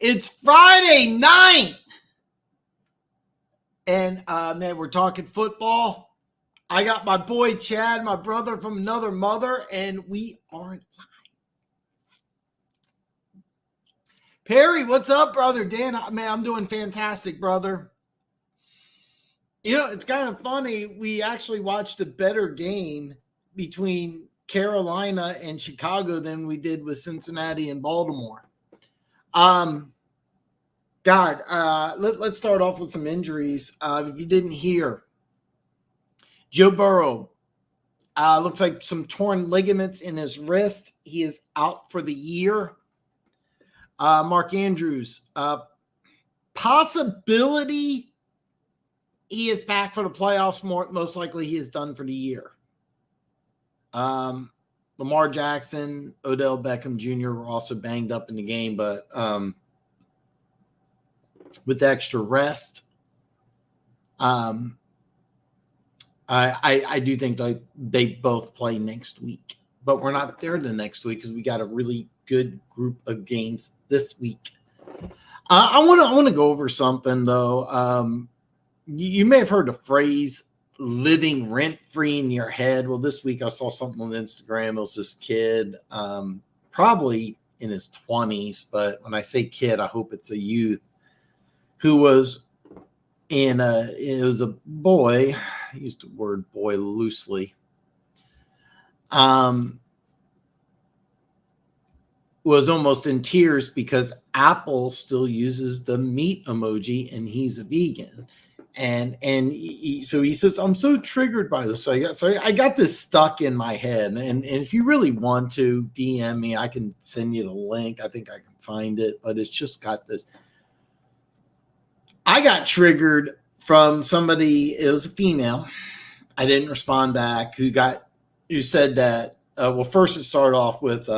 It's Friday night. And, man, we're talking football. I got my boy Chad, my brother from another mother, and we are live. Perry, what's up, brother? Dan, man, I'm doing fantastic, brother. You know, it's kind of funny. We actually watched a better game between Carolina and Chicago than we did with Cincinnati and Baltimore. Let's start off with some injuries. If you didn't hear, Joe Burrow looks like some torn ligaments in his wrist. He is out for the year. Mark Andrews, possibility he is back for the playoffs. Most likely he is done for the year. Lamar Jackson, Odell Beckham Jr. were also banged up in the game, but with extra rest, I do think they both play next week. But we're not there the next week because we got a really good group of games this week. I want to go over something though. You may have heard the phrase living rent-free in your head. Well, this week I saw something on Instagram. It was this kid, probably in his 20s, but when I say kid, I hope it's a youth, who was it was a boy. I used the word boy loosely. Was almost in tears because Apple still uses the meat emoji and he's a vegan. So he says, I'm so triggered by this. So I got this stuck in my head. And if you really want to DM me, I can send you the link. I think I can find it, but it's just got this. I got triggered from somebody. It was a female. I didn't respond back. Who said that? Well, first it started off with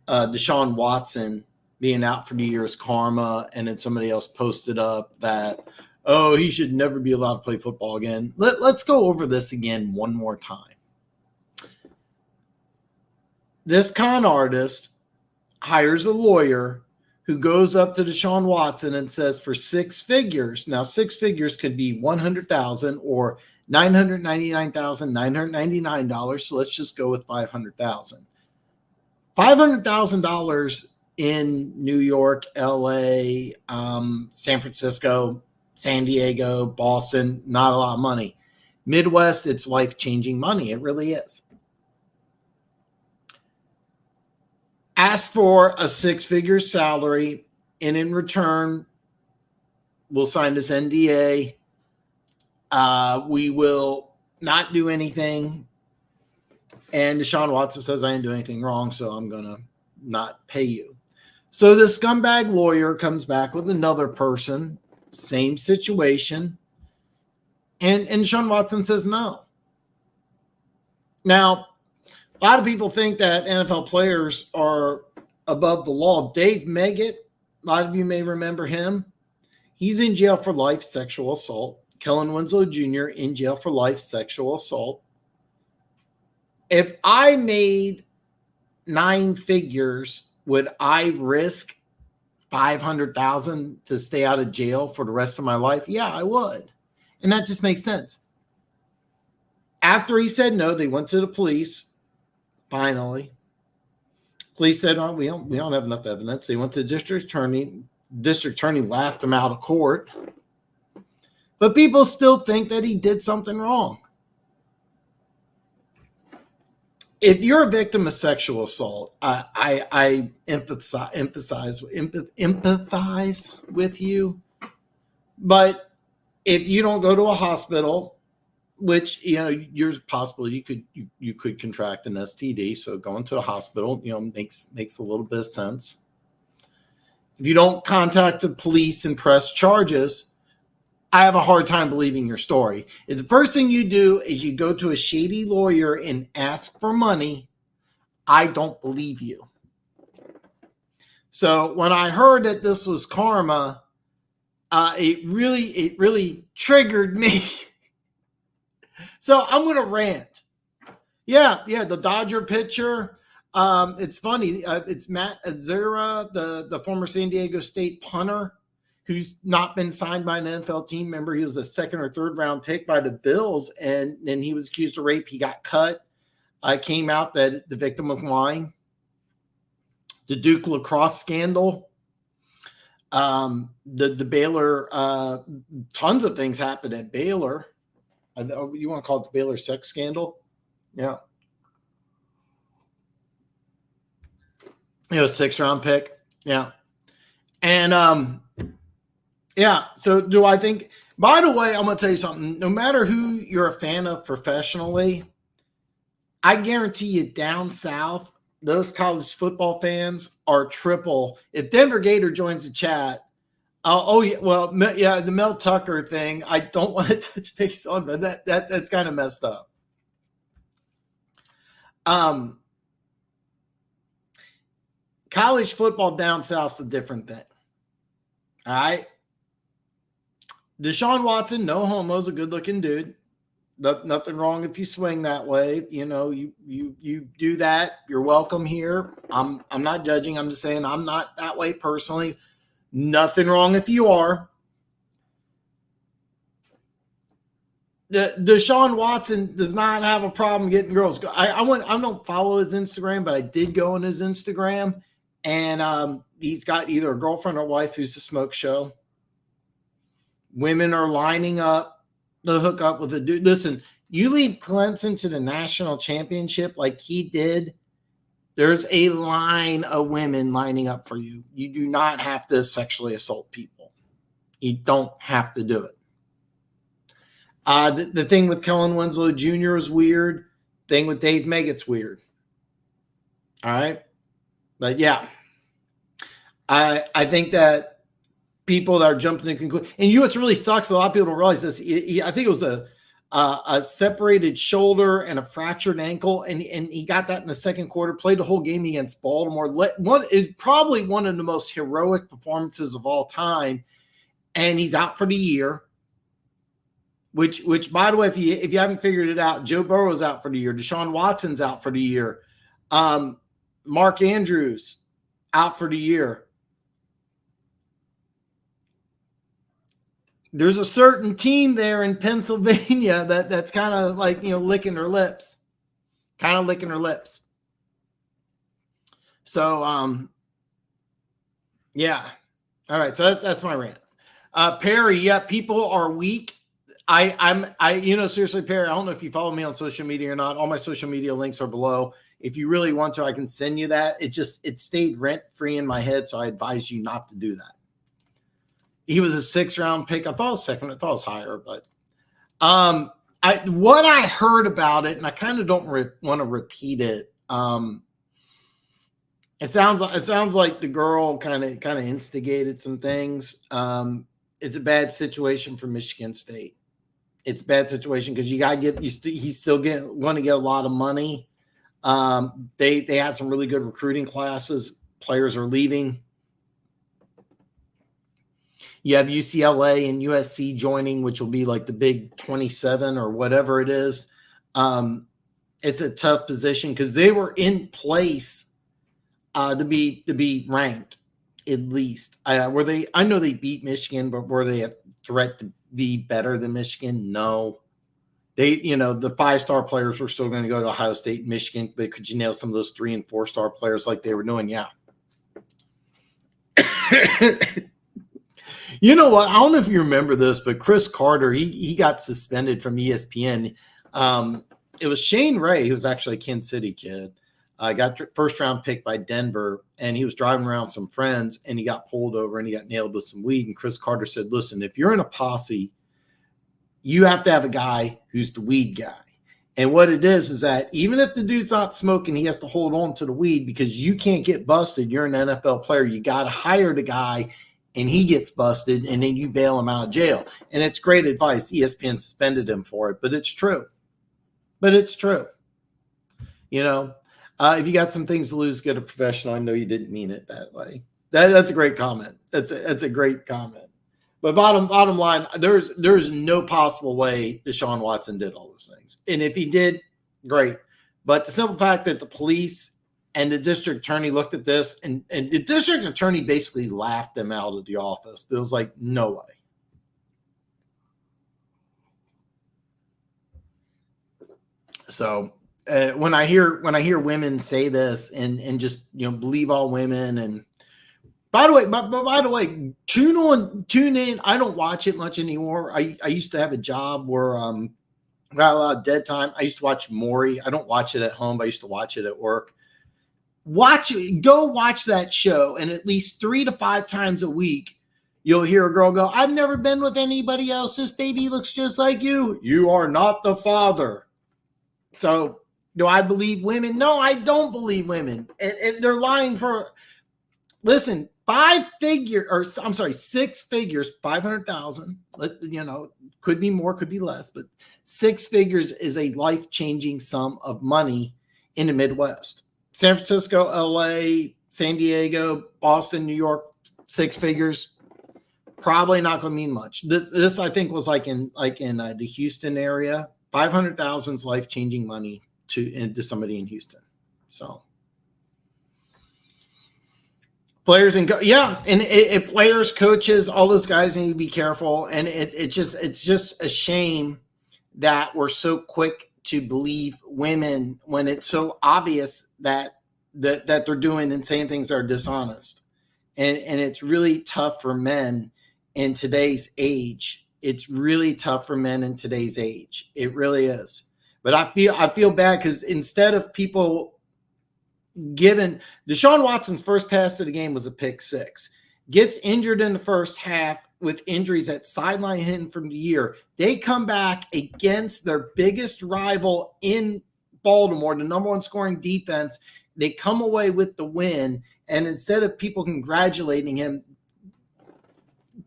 Deshaun Watson being out for the year's karma, and then somebody else posted up that, oh, he should never be allowed to play football again. Let's go over this again one more time. This con artist hires a lawyer who goes up to Deshaun Watson and says for six figures. Now, six figures could be $100,000 or $999,999. So let's just go with $500,000. $500,000 in New York, LA, San Francisco, San Diego, Boston, not a lot of money. Midwest, it's life-changing money. It really is. Ask for a six-figure salary, and in return, we'll sign this NDA. We will not do anything. And Deshaun Watson says, I didn't do anything wrong, so I'm going to not pay you. So the scumbag lawyer comes back with another person, same situation. And Deshaun Watson says no. Now, a lot of people think that NFL players are above the law. Dave Meggett, a lot of you may remember him. He's in jail for life sexual assault. Kellen Winslow Jr. in jail for life sexual assault. If I made nine figures, would I risk $500,000 to stay out of jail for the rest of my life? Yeah, I would. And that just makes sense. After he said no, they went to the police. Finally, police said, "Oh, we don't have enough evidence." They went to the district attorney. District attorney laughed him out of court. But people still think that he did something wrong. If you're a victim of sexual assault, I empathize with you. But if you don't go to a hospital, which, you know, you're possible you could contract an STD, so going to the hospital, you know, makes a little bit of sense. If you don't contact the police and press charges, I have a hard time believing your story. If the first thing you do is you go to a shady lawyer and ask for money, I don't believe you. So when I heard that this was karma, it really triggered me. So I'm going to rant. Yeah, the Dodger pitcher It's funny. It's Matt Azura, the former San Diego State punter, who's not been signed by an NFL team. Remember, he was a second or third round pick by the Bills, and then he was accused of rape. He got cut. Came out that the victim was lying. The Duke lacrosse scandal. The Baylor, tons of things happened at Baylor. You want to call it the Baylor sex scandal? Yeah. 6th round pick. Yeah. And yeah. So do I think, by the way, I'm going to tell you something. No matter who you're a fan of professionally, I guarantee you down south, those college football fans are triple. If Denver Gator joins the chat, the Mel Tucker thing, I don't want to touch base on, but that's kind of messed up. College football down south's a different thing. All right. Deshaun Watson, no homo's a good-looking dude. Nothing wrong if you swing that way. You do that. You're welcome here. I'm not judging. I'm just saying I'm not that way personally. Nothing wrong if you are. Deshaun Watson does not have a problem getting girls. I don't follow his Instagram, but I did go on his Instagram, and he's got either a girlfriend or wife who's a smoke show. Women are lining up to hook up with a dude. Listen, you lead Clemson to the national championship like he did, there's a line of women lining up for you. You do not have to sexually assault people. You don't have to do it. The thing with Kellen Winslow Jr. is weird. Thing with Dave Meggett's weird. All right. But yeah, I think that people that are jumping to conclusion, and what's really sucks, a lot of people don't realize this. I think it was a separated shoulder and a fractured ankle, and he got that in the second quarter. Played the whole game against Baltimore. Probably one of the most heroic performances of all time, and he's out for the year. Which by the way, if you haven't figured it out, Joe Burrow's out for the year. Deshaun Watson's out for the year. Mark Andrews out for the year. There's a certain team there in Pennsylvania that's kind of like, licking their lips. So, yeah. All right. So that's my rant. Perry, yeah, people are weak. Seriously, Perry, I don't know if you follow me on social media or not. All my social media links are below. If you really want to, I can send you that. It stayed rent free in my head. So I advise you not to do that. He was a 6th round pick. I thought it was second. I thought it was higher, but what I heard about it, and I kind of don't want to repeat it. It sounds like the girl kind of instigated some things. It's a bad situation for Michigan State. It's a bad situation because you got to get. He's still going to get a lot of money. They had some really good recruiting classes. Players are leaving. You have UCLA and USC joining, which will be like the big 27 or whatever it is. It's a tough position because they were in place to be ranked at least. I know they beat Michigan, but were they a threat to be better than Michigan? No. The 5-star players were still going to go to Ohio State and Michigan, but could you nail some of those 3- and 4-star players like they were doing? Yeah. You know what? I don't know if you remember this, but Chris Carter, he got suspended from ESPN. It was Shane Ray, who was actually a Kansas City kid, got first-round pick by Denver, and he was driving around with some friends, and he got pulled over, and he got nailed with some weed. And Chris Carter said, listen, if you're in a posse, you have to have a guy who's the weed guy. And what it is that even if the dude's not smoking, he has to hold on to the weed because you can't get busted. You're an NFL player. You got to hire the guy, and he gets busted, and then you bail him out of jail. And it's great advice. ESPN suspended him for it, but it's true. If you got some things to lose, get a professional. I know you didn't mean it that way. That's a great comment. That's a great comment. But bottom line, there's no possible way Deshaun Watson did all those things. And if he did, great. But the simple fact that the police And the district attorney looked at this, and the district attorney basically laughed them out of the office. There was like, no way. So when I hear women say this and just believe all women, and by the way, tune in. I don't watch it much anymore. I used to have a job where got a lot of dead time. I used to watch Maury. I don't watch it at home, but I used to watch it at work. Go watch that show, and at least 3 to 5 times a week, you'll hear a girl go, "I've never been with anybody else. This baby looks just like you. You are not the father." So, do I believe women? No, I don't believe women, and they're lying for. Listen, 6 figures, 500,000. Could be more, could be less, but 6 figures is a life-changing sum of money in the Midwest. San Francisco, LA, San Diego, Boston, New York, 6 figures, probably not going to mean much. This I think was like in the Houston area. 500,000 is life-changing money to somebody in Houston. So players and players, coaches, all those guys need to be careful. And it's just a shame that we're so quick to believe women when it's so obvious that they're doing and saying things that are dishonest. And it's really tough for men in today's age. It's really tough for men in today's age. It really is. But I feel bad because instead of people giving Deshaun Watson's first pass of the game was a pick 6, gets injured in the first half with injuries that sideline him from the year. They come back against their biggest rival in Baltimore, the number 1 scoring defense. They come away with the win. And instead of people congratulating him,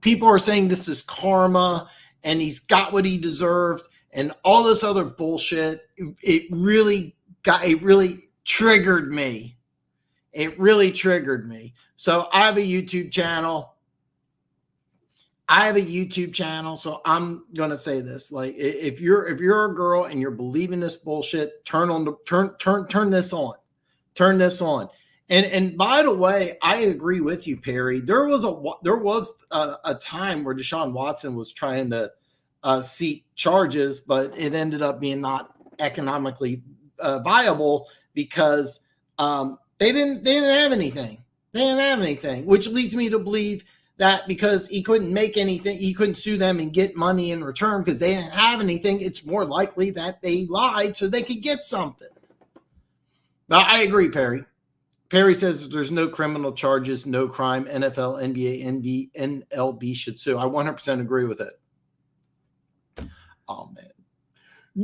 people are saying this is karma and he's got what he deserved and all this other bullshit. It really triggered me. It really triggered me. So I have a YouTube channel. So I'm gonna say this: like, if you're a girl and you're believing this bullshit, turn this on. Turn this on. And by the way, I agree with you, Perry. There was a time where Deshaun Watson was trying to seek charges, but it ended up being not economically viable because they didn't have anything. They didn't have anything, which leads me to believe that because he couldn't make anything, he couldn't sue them and get money in return because they didn't have anything. It's more likely that they lied so they could get something. Now, I agree, Perry. Perry says there's no criminal charges, no crime. NFL, NBA, NLB should sue. I 100% agree with it. Oh, man.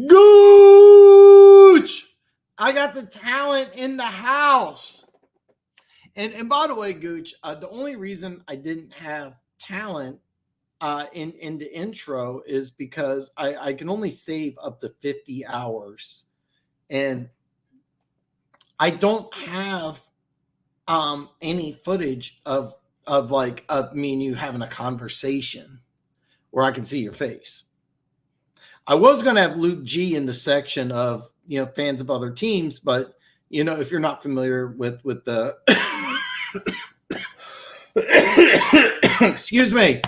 Gooch! I got the talent in the house. And by the way, Gooch, the only reason I didn't have talent in the intro is because I can only save up to 50 hours. And I don't have any footage of me and you having a conversation where I can see your face. I was going to have Luke G in the section of, fans of other teams, but if you're not familiar with the excuse me,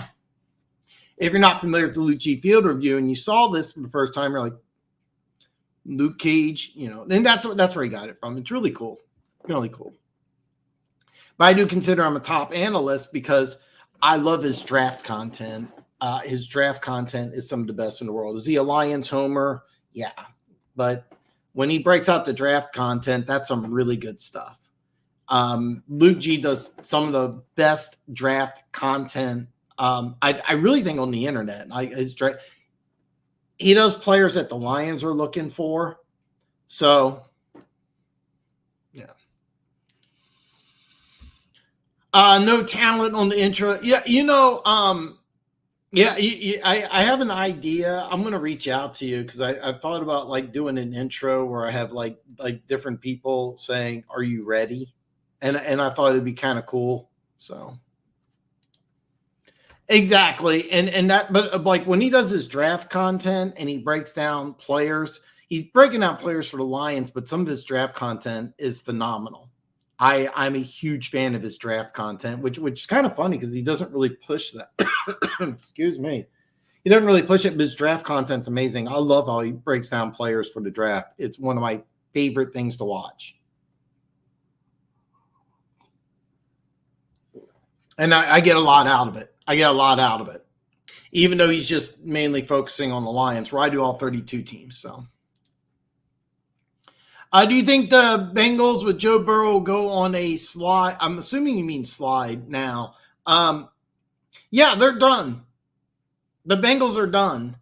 if you're not familiar with the Luke G field review and you saw this for the first time, you're like, Luke Cage, and that's where he got it from. It's really cool. Really cool. But I do consider him a top analyst because I love his draft content. His draft content is some of the best in the world. Is he a Lions homer? Yeah. But when he breaks out the draft content, that's some really good stuff. Luke G does some of the best draft content. I really think on the internet. He does players that the Lions are looking for. So, yeah. No talent on the intro. Yeah, I have an idea. I'm going to reach out to you because I thought about doing an intro where I have like different people saying, "Are you ready?" And I thought it'd be kind of cool. So. Exactly. But when he does his draft content and he breaks down players, he's breaking down players for the Lions, but some of his draft content is phenomenal. I'm a huge fan of his draft content, which is kind of funny because he doesn't really push that. Excuse me. He doesn't really push it, but his draft content's amazing. I love how he breaks down players for the draft. It's one of my favorite things to watch. And I get a lot out of it. Even though he's just mainly focusing on the Lions, where I do all 32 teams. So, do you think the Bengals with Joe Burrow will go on a slide? I'm assuming you mean slide now. Yeah, they're done. The Bengals are done.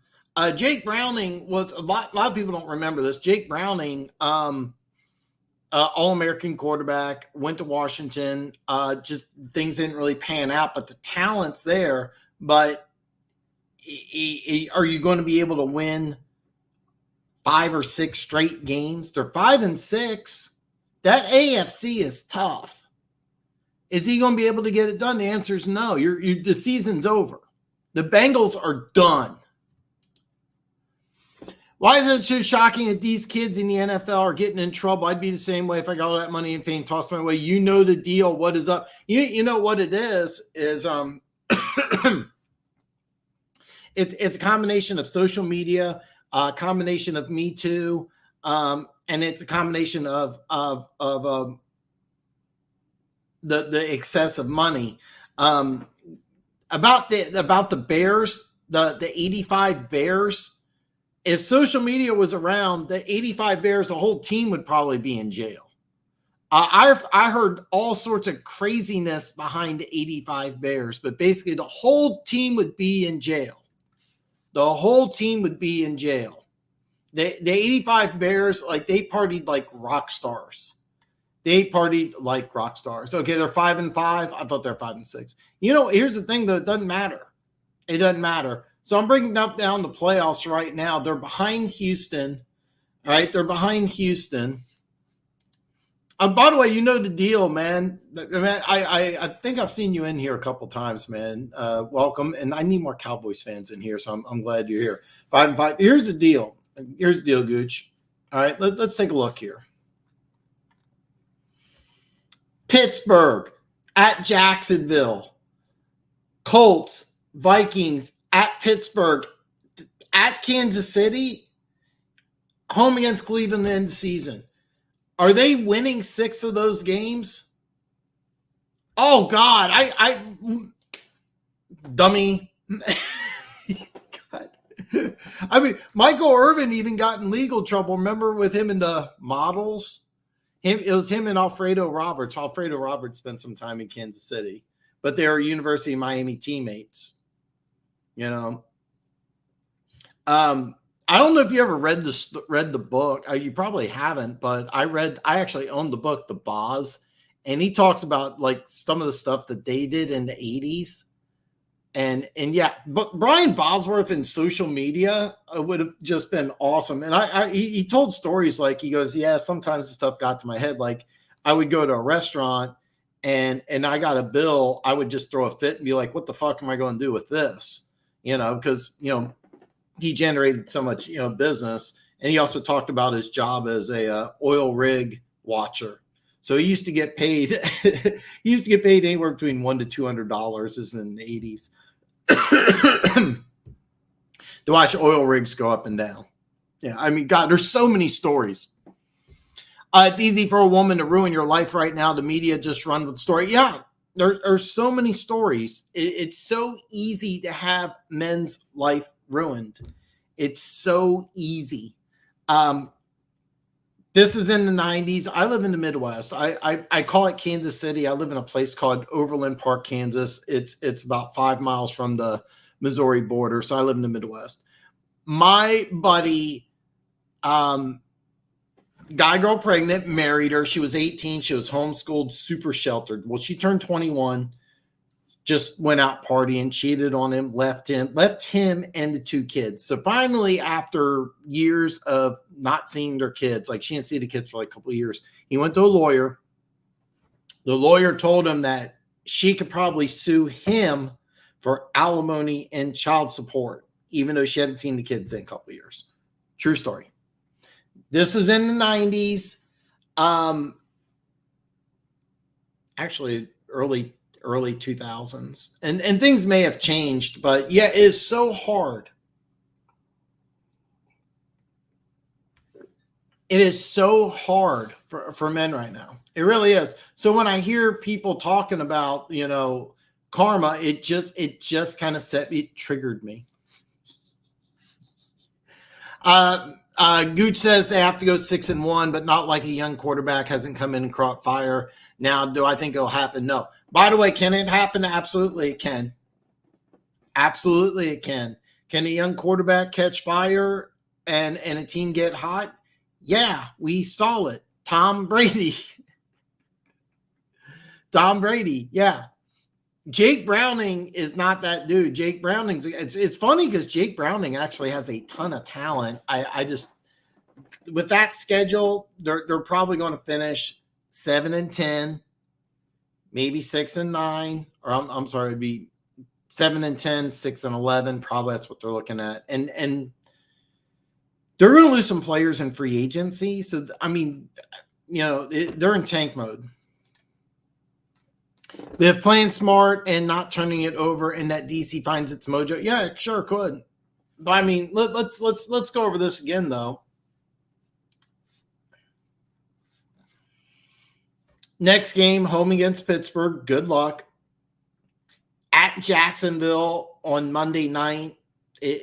Jake Browning was a lot of people don't remember this. Jake Browning, All-American quarterback, went to Washington. Just things didn't really pan out, but the talent's there. But are you going to be able to win 5 or 6 straight games? They're 5-6. That AFC is tough. Is he going to be able to get it done? The answer is no. The season's over. The Bengals are done. Why is it so shocking that these kids in the NFL are getting in trouble? I'd be the same way if I got all that money and fame tossed my way. You know the deal. What is up? You know what it is it's a combination of social media, a combination of Me Too, and it's a combination of the excess of money. About the Bears, the 85 Bears. If social media was around, the 85 Bears, the whole team would probably be in jail. I heard all sorts of craziness behind the 85 Bears, but basically the whole team would be in jail. The whole team would be in jail. The 85 Bears, like they partied like rock stars. Okay, they're 5-5. I thought they're 5-6. You know, here's the thing, though, it doesn't matter. It doesn't matter. So I'm bringing up down the playoffs right now. They're behind Houston. All right, they're behind Houston. By the way, you know the deal, man. I think I've seen you in here a couple times, man. Welcome, and I need more Cowboys fans in here, so I'm glad you're here. 5-5. Here's the deal. Here's the deal, Gooch. All right, let's take a look here. Pittsburgh at Jacksonville. Colts, Vikings at Pittsburgh, at Kansas City, home against Cleveland in the season. Are they winning 6 of those games? Oh, God. I dummy. God. I mean, Michael Irvin even got in legal trouble. Remember with him in the models? It was him and Alfredo Roberts. Alfredo Roberts spent some time in Kansas City, but they are University of Miami teammates. You know, I don't know if you ever read the book. You probably haven't, but I actually own the book, The Boz, and he talks about like some of the stuff that they did in the 80s. And yeah, but Brian Bosworth in social media would have just been awesome. And he told stories like, he goes, yeah, sometimes the stuff got to my head. Like I would go to a restaurant and I got a bill. I would just throw a fit and be like, what the fuck am I going to do with this? You know, because, you know, he generated so much, you know, business. And he also talked about his job as a oil rig watcher. So he used to get paid. He used to get paid anywhere between $100 to $200 is in the 80s to watch oil rigs go up and down. Yeah, I mean, God, there's so many stories. It's easy for a woman to ruin your life right now. The media just run with the story. Yeah, there are so many stories. It's so easy to have men's life ruined. It's so easy. This is in the 90s. I live in the Midwest. I call it Kansas City. I live in a place called Overland Park, Kansas. It's about 5 miles from the Missouri border. So I live in the Midwest. My buddy, guy, girl pregnant, married her. She was 18. She was homeschooled, super sheltered. Well, she turned 21, just went out partying, cheated on him, left him and the 2 kids. So finally, after years of not seeing their kids, like she didn't see the kids for like a couple of years, he went to a lawyer. The lawyer told him that she could probably sue him for alimony and child support, even though she hadn't seen the kids in a couple of years. True story. This is in the 90s. actually early 2000s, and things may have changed, but yeah, it is so hard. It is so hard for men right now. It really is. So when I hear people talking about, karma, it just kind of triggered me. Gooch says they have to go 6-1, but not like a young quarterback hasn't come in and caught fire. Now, do I think it'll happen? No. By the way, can it happen? Absolutely it can. Absolutely it can. Can a young quarterback catch fire and a team get hot? Yeah, we saw it. Tom Brady. Yeah. Jake Browning is not that dude. Jake Browning's it's funny because Jake Browning actually has a ton of talent. I just with that schedule, they're probably going to finish 7-10, maybe 6-9, or I'm sorry, it'd be 7-10, 6-11. Probably that's what they're looking at, and they're going to lose some players in free agency. So I mean, they're in tank mode. They're playing smart and not turning it over, and that DC finds its mojo. Yeah, sure could. But I mean, let's go over this again though. Next game, home against Pittsburgh. Good luck. At Jacksonville on Monday night.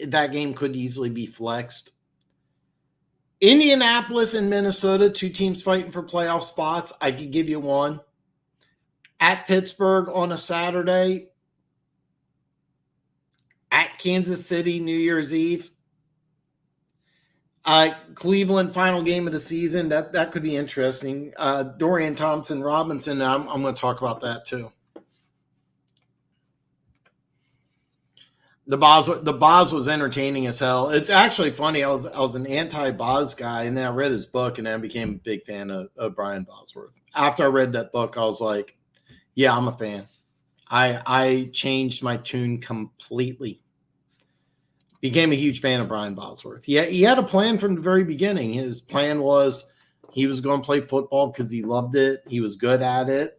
That game could easily be flexed. Indianapolis and Minnesota, two teams fighting for playoff spots. I could give you one. At Pittsburgh on a Saturday. At Kansas City, New Year's Eve. Cleveland, final game of the season. That could be interesting. Dorian Thompson-Robinson, I'm going to talk about that too. The Boz was entertaining as hell. It's actually funny. I was an anti-Boz guy, and then I read his book, and then I became a big fan of Brian Bosworth. After I read that book, I was like, yeah, I'm a fan. I changed my tune completely. Became a huge fan of Brian Bosworth. Yeah, he had a plan from the very beginning. His plan was he was going to play football because he loved it. He was good at it.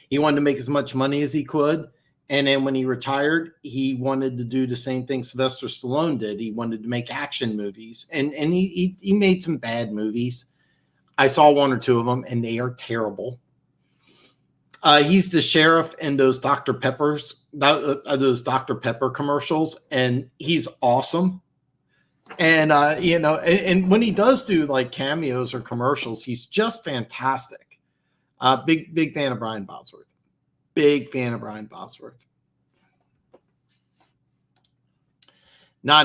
He wanted to make as much money as he could. And then when he retired, he wanted to do the same thing Sylvester Stallone did. He wanted to make action movies. And he made some bad movies. I saw one or two of them, and they are terrible. He's the sheriff in those Dr. Pepper commercials, and he's awesome. And and when he does do like cameos or commercials, he's just fantastic. Big fan of Brian Bosworth. Big fan of Brian Bosworth. No.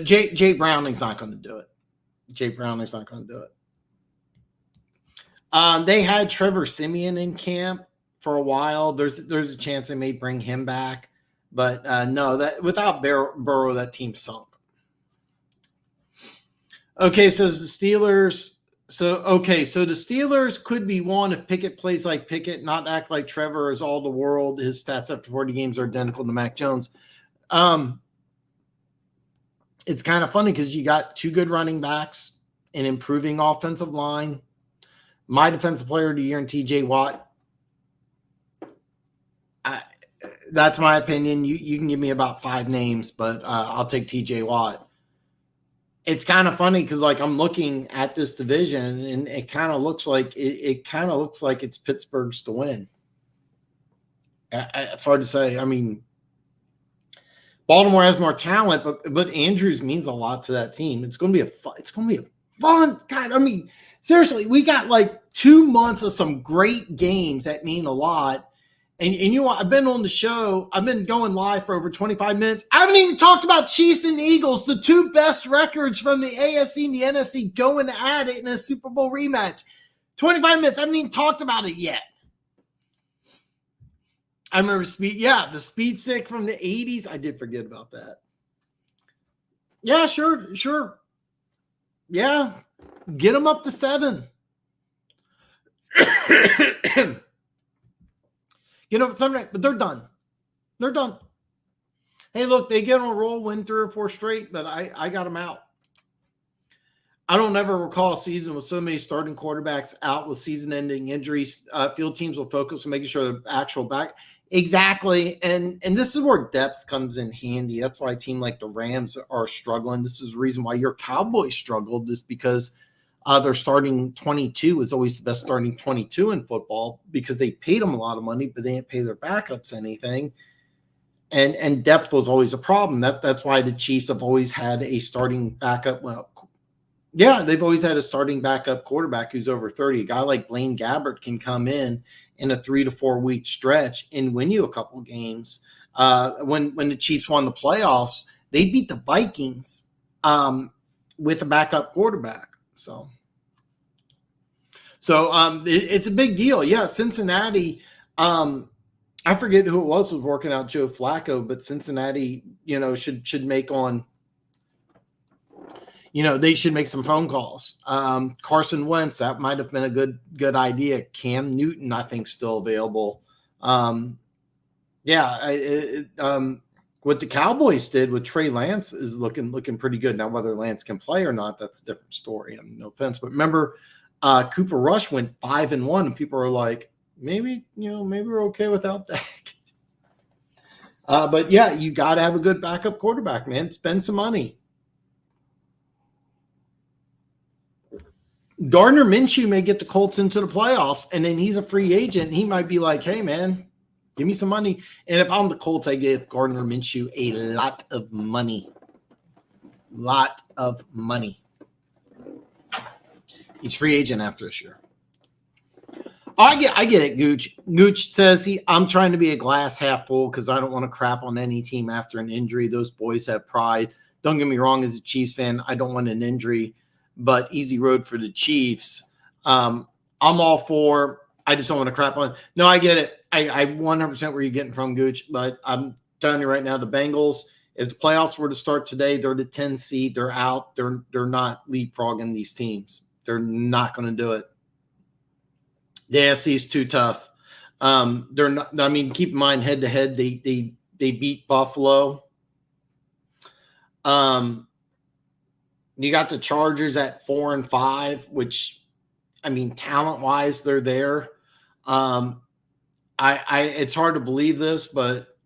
Jay Browning's not going to do it. Jay Browning's not going to do it. They had Trevor Siemian in camp for a while. There's a chance they may bring him back, but no, that without Burrow, that team sunk. Okay, so the Steelers. So the Steelers could be one if Pickett plays like Pickett, not act like Trevor is all the world. His stats after 40 games are identical to Mac Jones. It's kind of funny because you got two good running backs, an improving offensive line. My defensive player of the year in TJ Watt. That's my opinion. You can give me about 5 names, but I'll take TJ Watt. It's kind of funny because like I'm looking at this division and it kind of looks like it's Pittsburgh's to win. It's hard to say. I mean, Baltimore has more talent, but Andrews means a lot to that team. It's going to be a fun. God, I mean, seriously, we got like 2 months of some great games that mean a lot. And you know what? I've been on the show. I've been going live for over 25 minutes. I haven't even talked about Chiefs and Eagles, the 2 best records from the AFC and the NFC going at it in a Super Bowl rematch. 25 minutes. I haven't even talked about it yet. I remember the speed stick from the 80s. I did forget about that. Yeah, sure. Yeah. Get them up to 7. But they're done. They're done. Hey, look, they get on a roll, win 3 or 4 straight, but I got them out. I don't ever recall a season with so many starting quarterbacks out with season-ending injuries. Field teams will focus on making sure the actual back. Exactly. And this is where depth comes in handy. That's why a team like the Rams are struggling. This is the reason why your Cowboys struggled, is because their starting 22 is always the best starting 22 in football, because they paid them a lot of money, but they didn't pay their backups anything. And depth was always a problem. That's why the Chiefs have always had a starting backup. Well, yeah, they've always had a starting backup quarterback who's over 30. A guy like Blaine Gabbert can come in a 3 to 4 week stretch and win you a couple games. When the Chiefs won the playoffs, they beat the Vikings with a backup quarterback. So it's a big deal. Yeah, Cincinnati. I forget who it was working out Joe Flacco, but Cincinnati, should make on. They should make some phone calls. Carson Wentz, that might have been a good idea. Cam Newton, I think, still available. What the Cowboys did with Trey Lance is looking pretty good. Now, whether Lance can play or not, that's a different story. I mean, no offense, but remember, Cooper Rush went 5-1, and people are like, maybe we're okay without that. But yeah, you got to have a good backup quarterback, man. Spend some money. Gardner Minshew may get the Colts into the playoffs, and then he's a free agent. He might be like, hey, man, give me some money. And if I'm the Colts, I give Gardner Minshew a lot of money. Lot of money. He's free agent after this year. I get it, Gooch. Gooch says I'm trying to be a glass half full because I don't want to crap on any team after an injury. Those boys have pride. Don't get me wrong, as a Chiefs fan, I don't want an injury, but easy road for the Chiefs. I'm all for. I just don't want to crap on. No, I get it. I 100% where you're getting from, Gooch. But I'm telling you right now, the Bengals, if the playoffs were to start today, they're the 10 seed. They're out. They're not leapfrogging these teams. They're not going to do it. The AFC is too tough. They're not. I mean, keep in mind, head to head, they beat Buffalo. You got the Chargers at 4-5, which, I mean, talent wise, they're there. It's hard to believe this, but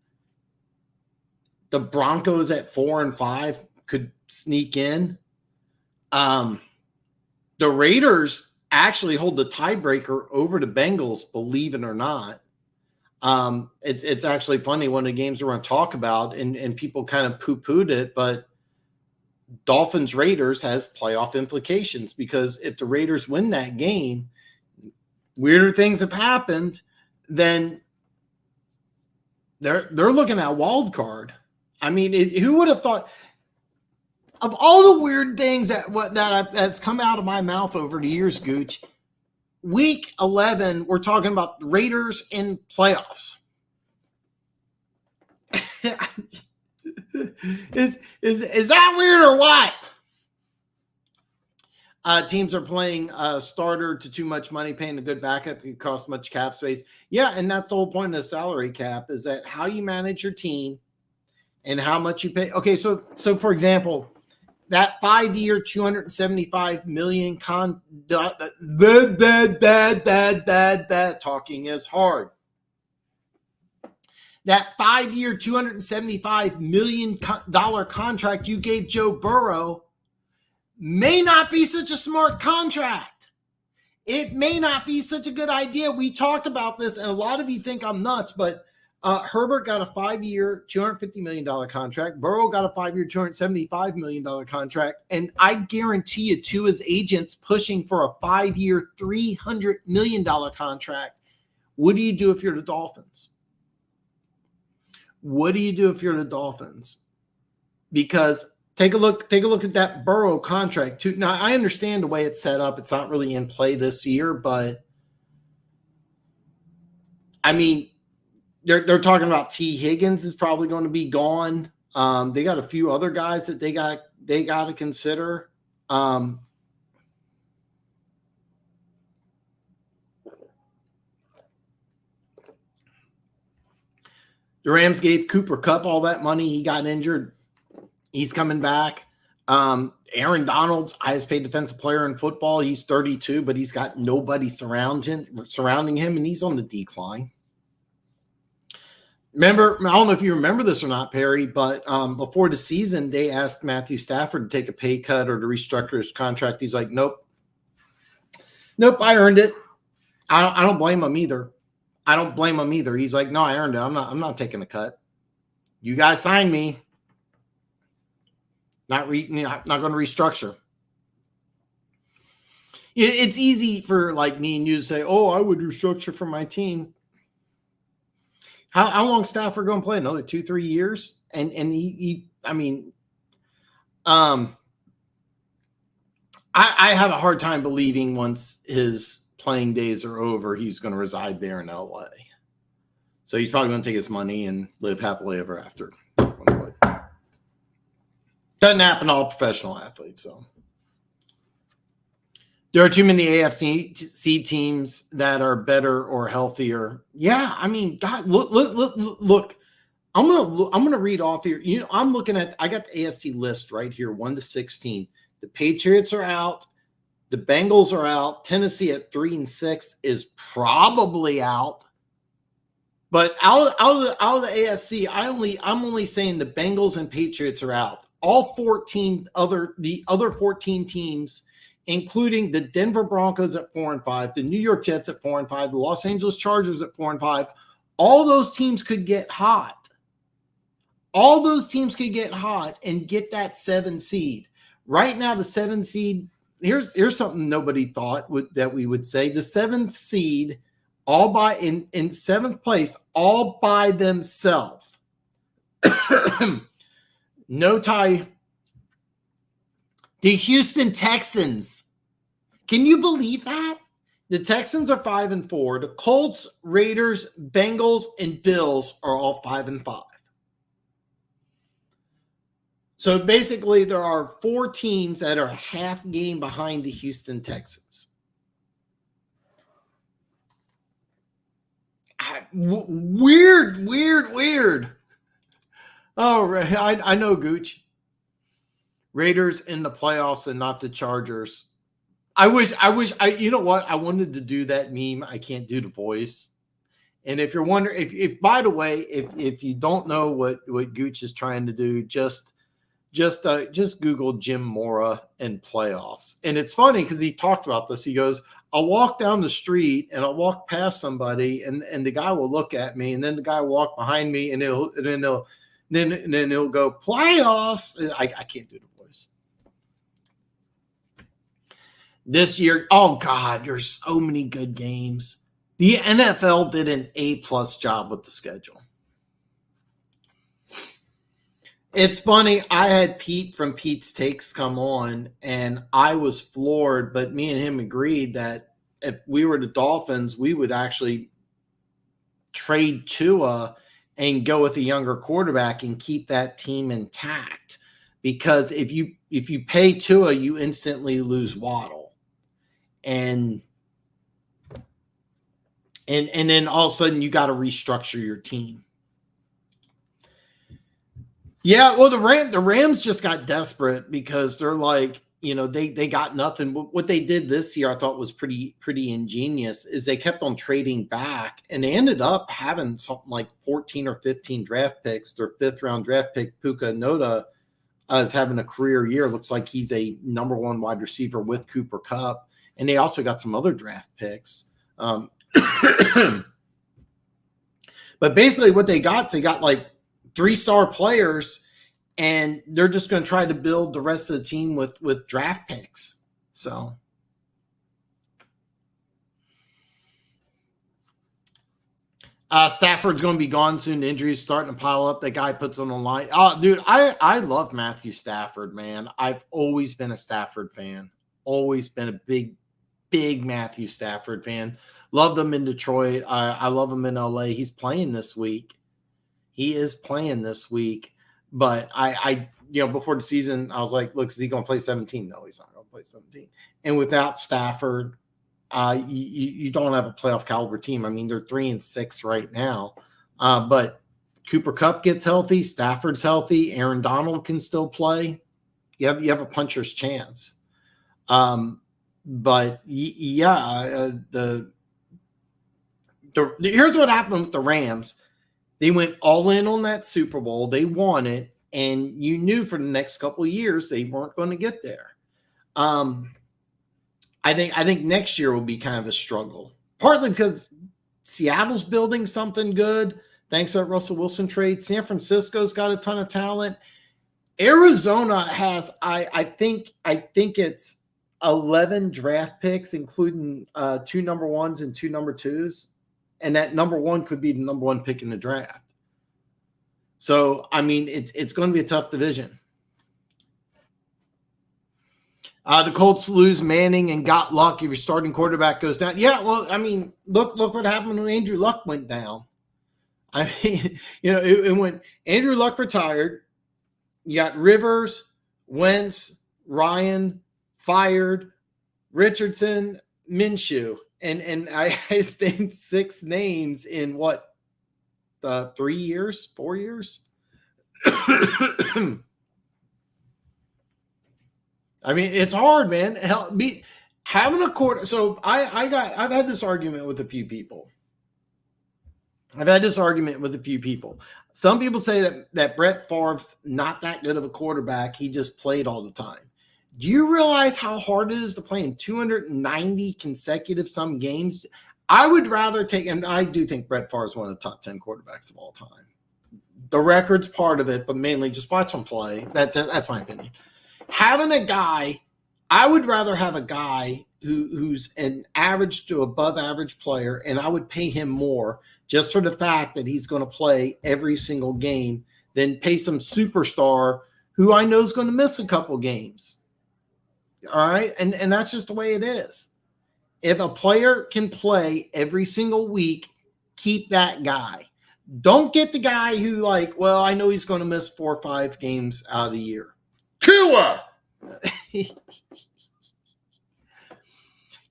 the Broncos at 4-5 could sneak in. The Raiders actually hold the tiebreaker over the Bengals, believe it or not. It's actually funny, one of the games we're going to talk about, and people kind of poo-pooed it, but Dolphins Raiders has playoff implications, because if the Raiders win that game, weirder things have happened, then they're looking at wild card. I mean, who would have thought? Of all the weird things that's come out of my mouth over the years, Gooch, week 11, we're talking about the Raiders in playoffs. Is that weird or what? Teams are playing starter to too much money, paying a good backup can cost much cap space. Yeah, and that's the whole point of the salary cap, is that how you manage your team and how much you pay. Okay, so for example, that 5-year, $275 million talking is hard. That 5-year, $275 million contract you gave Joe Burrow may not be such a smart contract. It may not be such a good idea. We talked about this, and a lot of you think I'm nuts, but Herbert got a 5-year, $250 million contract. Burrow got a 5-year, $275 million contract. And I guarantee you, two of his agents pushing for a 5-year, $300 million contract. What do you do if you're the Dolphins? What do you do if you're the Dolphins? Because take a look at that Burrow contract too. Now, I understand the way it's set up. It's not really in play this year, but I mean, they're talking about T. Higgins is probably going to be gone. They got a few other guys that they got to consider. The Rams gave Cooper Kupp all that money. He got injured. He's coming back. Aaron Donald's highest paid defensive player in football. He's 32, but he's got nobody surrounding him, and he's on the decline. Remember, I don't know if you remember this or not, Perry, but before the season, they asked Matthew Stafford to take a pay cut or to restructure his contract. He's like, nope, I earned it. I don't blame him either. He's like, no, I earned it. I'm not taking a cut. You guys signed me. Not going to restructure. It's easy for like me and you to say, oh, I would restructure for my team. How long Stafford going to play? Another 2-3 years? And I have a hard time believing once his playing days are over, he's going to reside there in LA. So he's probably going to take his money and live happily ever after. Doesn't happen to all professional athletes. So there are too many AFC teams that are better or healthier. Yeah, I mean, God, look. I'm gonna read off here. I'm looking at. I got the AFC list right here, 1 to 16. The Patriots are out. The Bengals are out. Tennessee at 3 and 6 is probably out. But out of the AFC, I'm only saying the Bengals and Patriots are out. All the other 14 teams, including the Denver Broncos at 4 and 5, the New York Jets at 4 and 5, the Los Angeles Chargers at 4 and 5, all those teams could get hot. All those teams could get hot and get that 7 seed. Right now, the 7 seed, here's something nobody thought that we would say. The 7th seed, all by in 7th place, all by themselves. No tie. The Houston Texans. Can you believe that? The Texans are 5 and 4. The Colts, Raiders, Bengals, and Bills are all 5 and 5. So basically, there are 4 teams that are a half game behind the Houston Texans. Weird. Oh, I know, Gooch. Raiders in the playoffs and not the Chargers. I wish, you know what? I wanted to do that meme. I can't do the voice. And if you're wondering, if by the way, if you don't know what Gooch is trying to do, just Google Jim Mora and playoffs. And it's funny because he talked about this. He goes, I'll walk down the street and I'll walk past somebody and the guy will look at me. And then the guy will walk behind me and then he'll go playoffs. I can't do the voice. This year, oh God, there's so many good games. The NFL did an A+ job with the schedule. It's funny. I had Pete from Pete's Takes come on, and I was floored. But me and him agreed that if we were the Dolphins, we would actually trade Tua and go with a younger quarterback and keep that team intact. Because if you pay Tua, you instantly lose Waddle, and then all of a sudden you got to restructure your team. Yeah, well, the Rams just got desperate because they're like, they got nothing. What they did this year, I thought was pretty ingenious, is they kept on trading back, and they ended up having something like 14 or 15 draft picks. Their 5th round draft pick, Puka Noda, is having a career year. Looks like he's a number 1 wide receiver with Cooper Kupp, and they also got some other draft picks. But basically, what they got like 3-star players, and they're just going to try to build the rest of the team with draft picks. So Stafford's going to be gone soon. The injuries starting to pile up. That guy puts on the line. Oh, dude, I love Matthew Stafford, man. I've always been a Stafford fan. Always been a big Matthew Stafford fan. Loved him in Detroit. I love him in LA. He's playing this week. He is playing this week, but I before the season, I was like, look, is he going to play 17? No, he's not going to play 17. And without Stafford, you don't have a playoff caliber team. I mean, they're 3 and 6 right now, but Cooper Kupp gets healthy, Stafford's healthy, Aaron Donald can still play. You have a puncher's chance. But yeah, here's what happened with the Rams. They went all in on that Super Bowl. They won it, and you knew for the next couple of years they weren't going to get there. I think next year will be kind of a struggle, partly because Seattle's building something good thanks to that Russell Wilson trade. San Francisco's got a ton of talent. Arizona has, I think it's 11 draft picks, including 2 number 1s and 2 number 2s. And that number 1 could be the number 1 pick in the draft. So, I mean, it's going to be a tough division. The Colts lose Manning and got Luck. If your starting quarterback goes down. Yeah, well, I mean, look what happened when Andrew Luck went down. I mean, it went, Andrew Luck retired. You got Rivers, Wentz, Ryan, fired, Richardson, Minshew. And I think 6 names in what, 3 years, 4 years? I mean, it's hard, man. Having a quarter. So I've had this argument with a few people. Some people say that Brett Favre's not that good of a quarterback. He just played all the time. Do you realize how hard it is to play in 290 consecutive some games? I would rather take, and I do think Brett Favre is one of the top 10 quarterbacks of all time. The record's part of it, but mainly just watch him play. That's my opinion. Having a guy, I would rather have a guy who's an average to above average player, and I would pay him more just for the fact that he's going to play every single game than pay some superstar who I know is going to miss a couple games. All right. And that's just the way it is. If a player can play every single week, keep that guy. Don't get the guy who I know he's going to miss 4 or 5 games out of the year. Tua!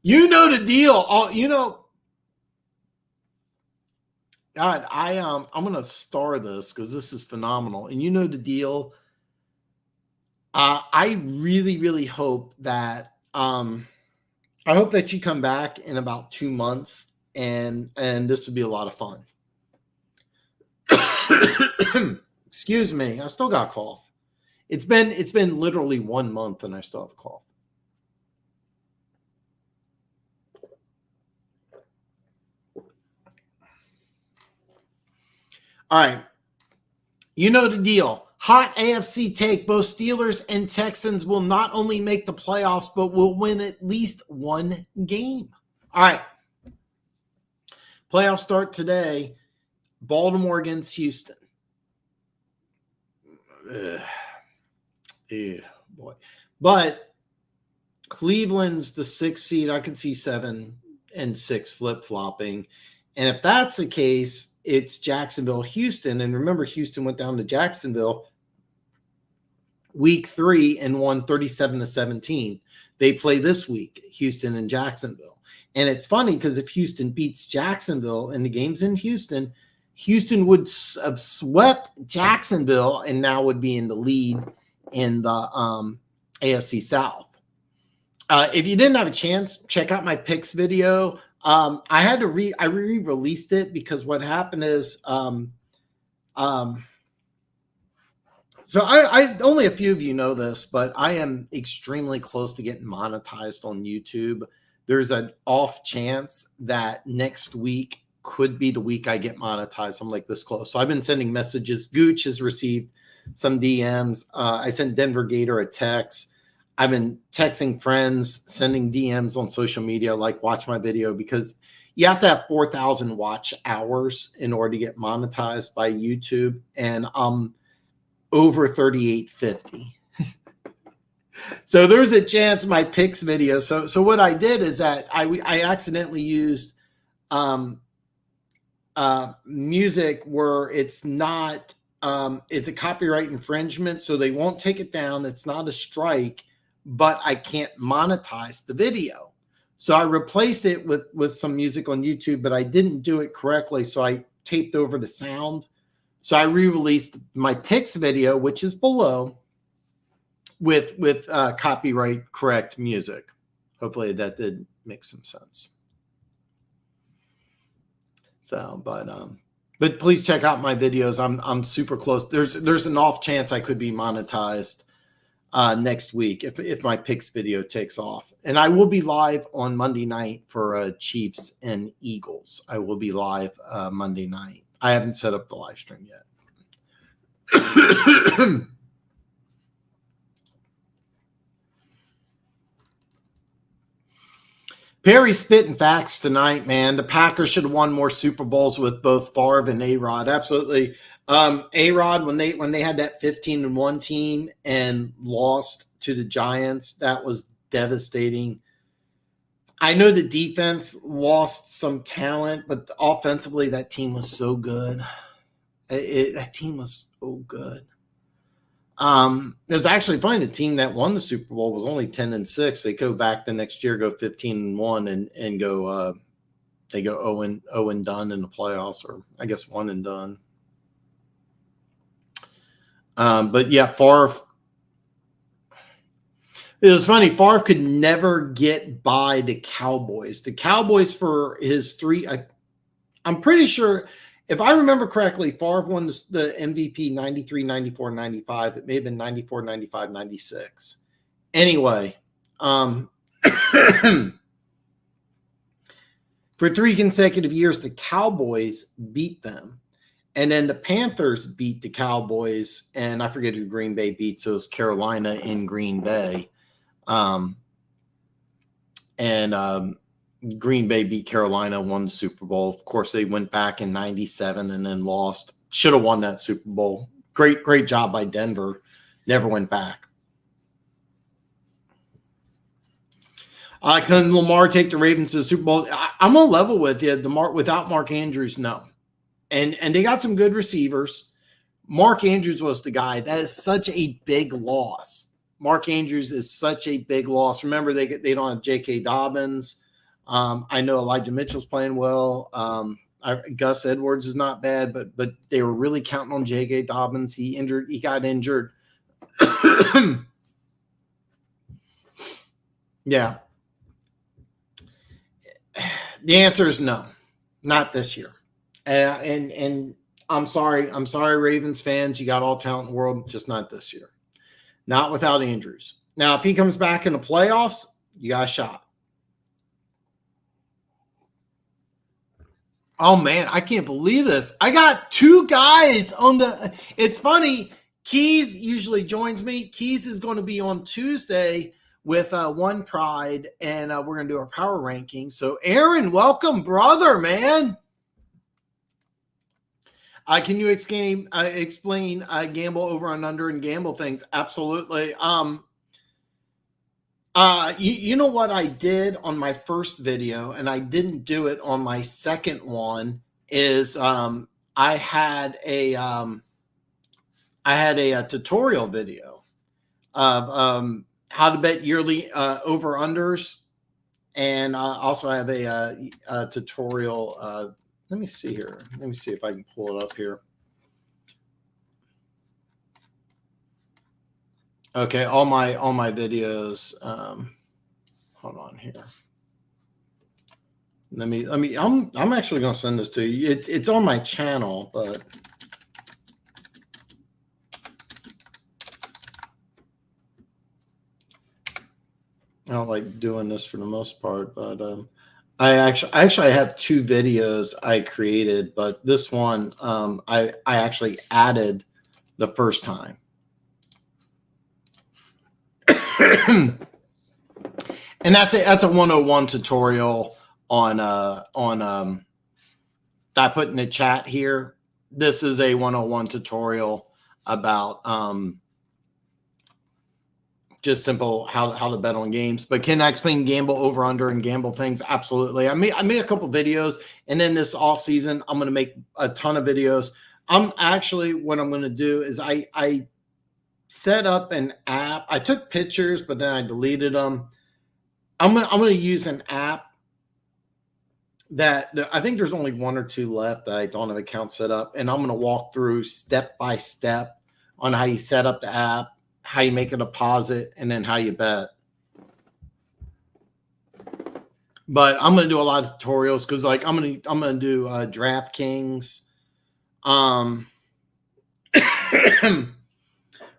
You know the deal. God, I'm going to star this because this is phenomenal. And you know the deal. I really, really hope that you come back in about 2 months, and this would be a lot of fun. Excuse me, I still got a cough. It's been literally 1 month, and I still have a cough. All right, you know the deal. Hot AFC take, both Steelers and Texans will not only make the playoffs, but will win at least 1 game. All right. Playoffs start today. Baltimore against Houston. Boy. But Cleveland's the 6th seed. I could see 7 and 6 flip-flopping. And if that's the case, it's Jacksonville, Houston. And remember, Houston went down to Jacksonville week 3 and won 37-17. They play this week, Houston and Jacksonville. And it's funny because if Houston beats Jacksonville and the game's in Houston, Houston would have swept Jacksonville and now would be in the lead in the AFC South. If you didn't have a chance, check out my picks video. I re-released it because what happened is so I only a few of you know this, but I am extremely close to getting monetized on YouTube. There's an off chance that next week could be the week I get monetized. I'm like this close. So I've been sending messages. Gooch has received some DMs. I sent Denver Gator a text. I've been texting friends, sending DMs on social media, like watch my video, because you have to have 4,000 watch hours in order to get monetized by YouTube. And over 3850. So there's a chance my picks video. So what I did is that I accidentally used music where it's not it's a copyright infringement, so they won't take it down. It's not a strike, but I can't monetize the video. So I replaced it with some music on YouTube, but I didn't do it correctly. So I taped over the sound. So I re-released my picks video, which is below. with copyright correct music. Hopefully that did make some sense. So, but please check out my videos. I'm super close. There's an off chance I could be monetized next week if my picks video takes off. And I will be live on Monday night for Chiefs and Eagles. I will be live Monday night. I haven't set up the live stream yet. Perry spitting facts tonight, man. The Packers should have won more Super Bowls with both Favre and A-Rod. Absolutely. A-Rod, when they had that 15-1 team and lost to the Giants, that was devastating. I know the defense lost some talent, but offensively, that team was so good. That team was so good. It was actually funny. The team that won the Super Bowl was only 10-6. They go back the next year, go 15-1, and go. They go 0 done in the playoffs, or I guess 1 and done. But yeah, Favre. It was funny. Favre could never get by the Cowboys. The Cowboys for his three. I'm pretty sure. If I remember correctly, Favre won the MVP 93, 94, 95. It may have been 94, 95, 96. Anyway, for 3 consecutive years, the Cowboys beat them. And then the Panthers beat the Cowboys, and I forget who Green Bay beat, so it was Carolina in Green Bay. Green Bay beat Carolina, won the Super Bowl. Of course, they went back in 97 and then lost. Should have won that Super Bowl. Great job by Denver. Never went back. Can Lamar take the Ravens to the Super Bowl? I'm going to level with you. Without Mark Andrews, no. And they got some good receivers. Mark Andrews was the guy. That is such a big loss. Mark Andrews is such a big loss. Remember, they don't have J.K. Dobbins. I know Elijah Mitchell's playing well. Gus Edwards is not bad, but they were really counting on J.K. Dobbins. He got injured. Yeah. The answer is no, not this year. And I'm sorry, Ravens fans. You got all talent in the world, just not this year. Not without Andrews. Now, if he comes back in the playoffs, you got a shot. Oh, man, I can't believe this. I got 2 guys on the – it's funny. Keys usually joins me. Keys is going to be on Tuesday with One Pride, and we're going to do our power ranking. So, Aaron, welcome, brother, man. Can you explain gamble over and under and gamble things? Absolutely. You know what I did on my first video, and I didn't do it on my second one, is I had a tutorial video of how to bet yearly over unders, and also I have a tutorial. Let me see here. Let me see if I can pull it up here. Okay, all my videos. Hold on here. I'm actually going to send this to you. It's on my channel, but I don't like doing this for the most part, but I actually have 2 videos I created, but this one I actually added the first time. And that's a 101 tutorial on that I put in the chat here. This is a 101 tutorial about just simple how to bet on games. But can I explain gamble over under and gamble things? Absolutely. I made a couple videos, and then this off season I'm going to make a ton of videos. What I'm going to do is I set up an app. I took pictures, but then I deleted them. I'm going to use an app that I think there's only 1 or 2 left that I don't have account set up, and I'm going to walk through step by step on how you set up the app, how you make a deposit, and then how you bet. But I'm gonna do a lot of tutorials because, like, I'm gonna do DraftKings,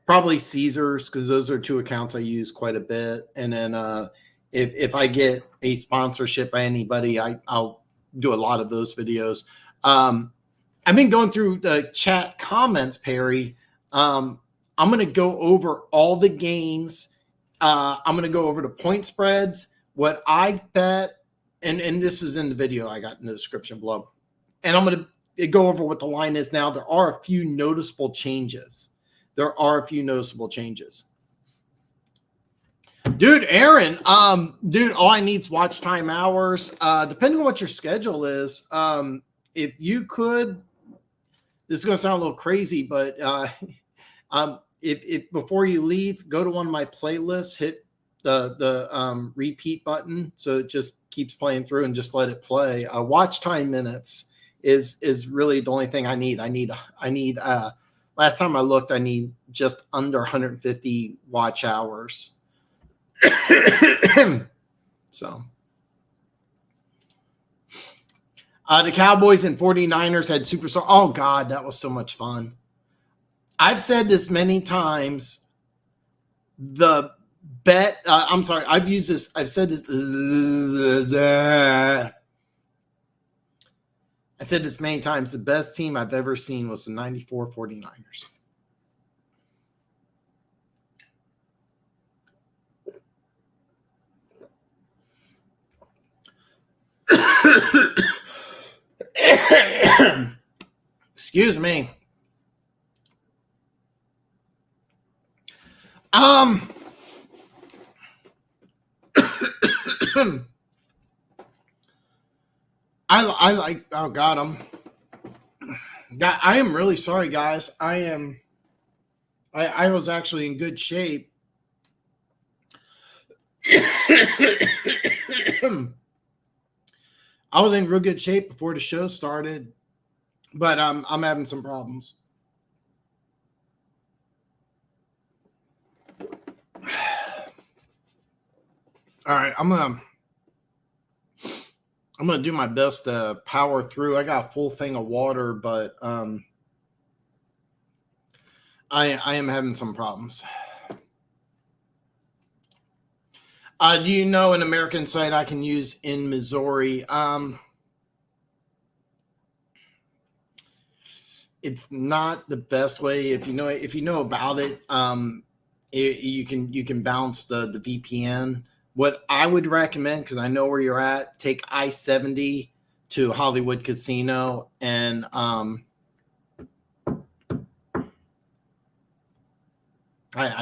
probably Caesars, because those are two accounts I use quite a bit. And then if I get a sponsorship by anybody, I'll do a lot of those videos. I've been going through the chat comments, Perry. I'm going to go over all the games. I'm going to go over the point spreads, what I bet, and this is in the video I got in the description below. And I'm going to go over what the line is now. There are a few noticeable changes. Dude, Aaron, dude, all I need is watch time hours. Depending on what your schedule is, if you could, this is going to sound a little crazy, but if before you leave, go to one of my playlists, hit the repeat button so it just keeps playing through, and just let it play. Watch time minutes is really the only thing I need. I need last time I looked, I need just under 150 watch hours. So the Cowboys and 49ers had superstar. Oh God, that was so much fun. I've said this many times. The bet, I'm sorry, I've used this, I've said this. I said this many times. The best team I've ever seen was the 94 49ers. Excuse me. I like, oh God, I am really sorry, guys. I was actually in good shape. I was in real good shape before the show started, but I'm having some problems. All right, I'm gonna do my best to power through. I got a full thing of water, but I am having some problems. Do you know an American site I can use in Missouri? It's not the best way. If you know about it, you can bounce the VPN. What I would recommend, because I know where you're at, take I-70 to Hollywood Casino, and I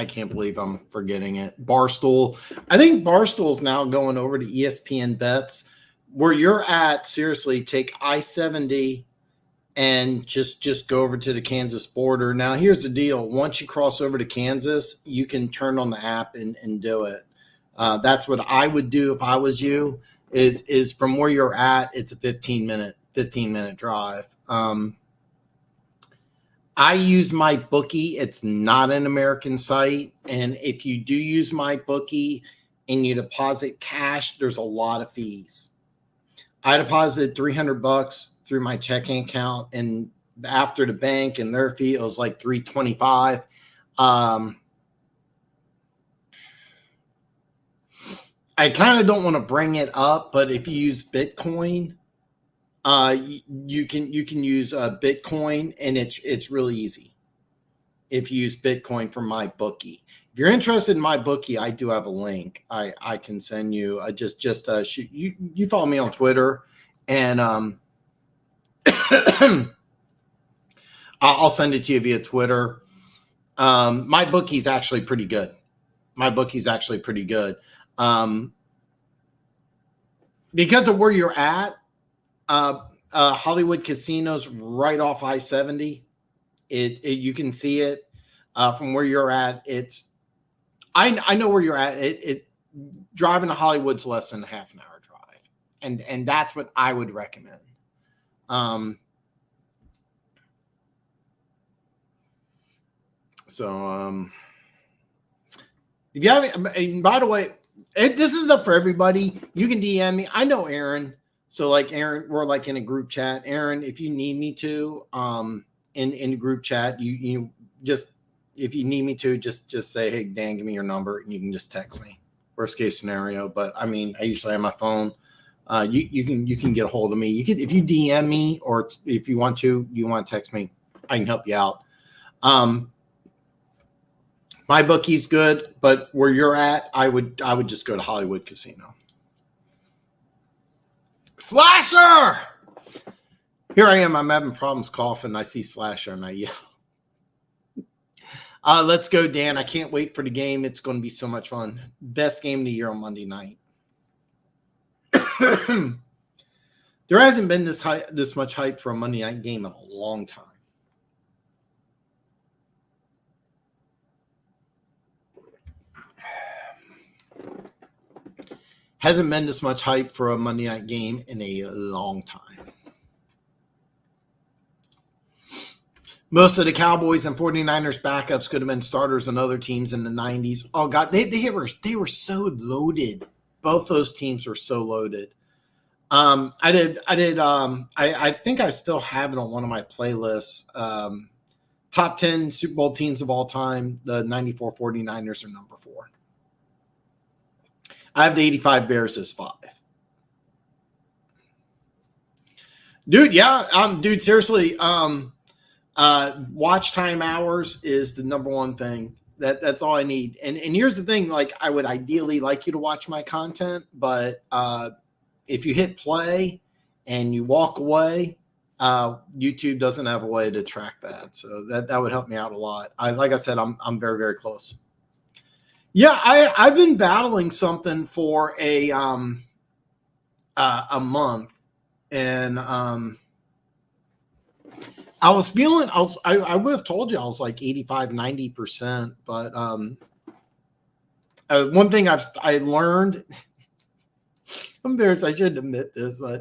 can't believe I'm forgetting it. Barstool. I think Barstool's now going over to ESPN Bets. Where you're at, seriously, take I-70 and just go over to the Kansas border. Now, here's the deal. Once you cross over to Kansas, you can turn on the app and do it. That's what I would do if I was you, is from where you're at, it's a 15-minute drive. I use my bookie. It's not an American site. And if you do use my bookie and you deposit cash, there's a lot of fees. I deposited $300 through my checking account, and after the bank and their fee, it was like $325. I kind of don't want to bring it up, but if you use Bitcoin, you can use Bitcoin, and it's really easy. If you use Bitcoin from my bookie, if you're interested in my bookie, I do have a link. I can send you. Just shoot you follow me on Twitter, and I'll send it to you via Twitter. My bookie's actually pretty good. Because of where you're at, Hollywood Casino's right off I-70. You can see it from where you're at. I know where you're at. It driving to Hollywood's less than a half an hour drive, and that's what I would recommend. If you haven't, and by the way, this is up for everybody. You can DM me. I know Aaron. So like Aaron, we're like in a group chat. Aaron, if you need me to, in the group chat, you just, if you need me to, just say, hey, Dan, give me your number, and you can just text me. Worst case scenario. But I mean, I usually have my phone. You can get a hold of me. You can, if you DM me, or if you want to text me, I can help you out. My bookie's good, but where you're at, I would just go to Hollywood Casino. Slasher! Here I am. I'm having problems coughing. I see Slasher and I yell. Let's go, Dan. I can't wait for the game. It's going to be so much fun. Best game of the year on Monday night. There hasn't been this much hype for a Monday night game in a long time. Hasn't been this much hype for a Monday night game in a long time. Most of the Cowboys and 49ers backups could have been starters on other teams in the 90s. Oh, God, they were so loaded. Both those teams were so loaded. I think I still have it on one of my playlists. Top 10 Super Bowl teams of all time. The 94 49ers are number 4. I have the 85 Bears as 5. Dude, yeah. Dude, seriously, watch time hours is the number one thing. That's all I need. And here's the thing, like, I would ideally like you to watch my content, but if you hit play and you walk away, YouTube doesn't have a way to track that. So that would help me out a lot. Like I said, I'm very, very close. Yeah, I've been battling something for a month, and I was feeling I would have told you I was like 85-90%, but one thing I learned, I'm embarrassed, I shouldn't admit this. I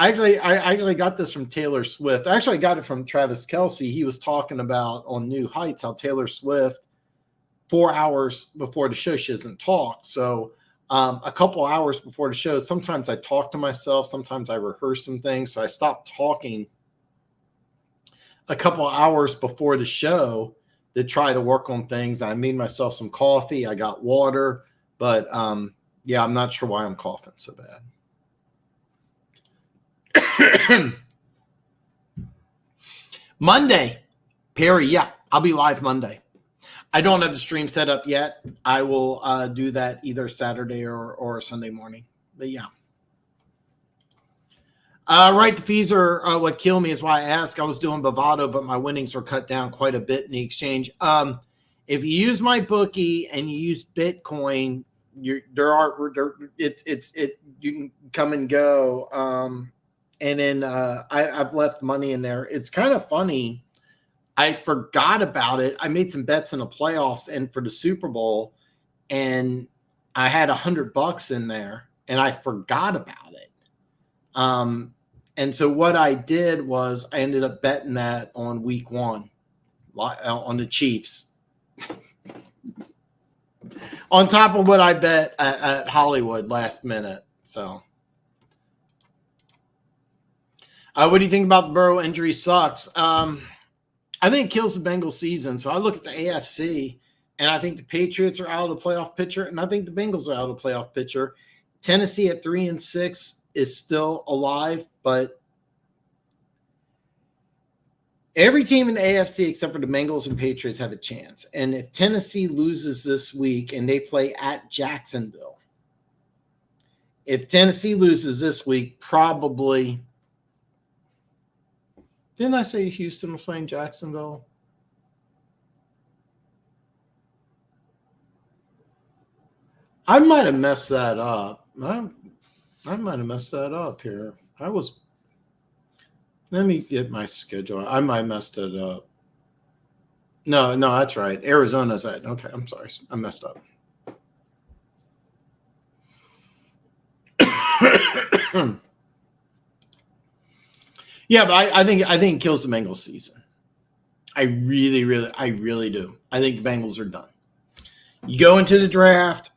actually got this from Taylor Swift. Actually, I got it from Travis Kelce. He was talking about on New Heights how Taylor Swift, 4 hours before the show, she doesn't talk. So a couple hours before the show, sometimes I talk to myself, sometimes I rehearse some things. So I stopped talking a couple hours before the show to try to work on things. I made myself some coffee. I got water, but yeah, I'm not sure why I'm coughing so bad. Monday, Perry. Yeah, I'll be live Monday. I don't have the stream set up yet. I will do that either Saturday or Sunday morning. But yeah. Right, the fees are what kill me is why I asked. I was doing Bovado, but my winnings were cut down quite a bit in the exchange. If you use my bookie and you use Bitcoin, you can come and go. And then I've left money in there. It's kind of funny. I forgot about it. I made some bets in the playoffs and for the Super Bowl, and I had $100 in there, and I forgot about it. And so what I did was I ended up betting that on week 1 on the Chiefs, on top of what I bet at Hollywood last minute. So, what do you think about the Burrow injury? Sucks. I think it kills the Bengals season. So I look at the AFC, and I think the Patriots are out of the playoff picture, and I think the Bengals are out of the playoff picture. Tennessee at 3-6 is still alive, but every team in the AFC except for the Bengals and Patriots have a chance. And if Tennessee loses this week and they play at Jacksonville, if Tennessee loses this week, probably – didn't I say Houston was playing Jacksonville? I might have messed that up. I might have messed that up here. Let me get my schedule. I might have messed it up. No, that's right. Arizona's at. Okay, I'm sorry. I messed up. Yeah, but I think it kills the Bengals season. I really do. I think the Bengals are done. You go into the draft,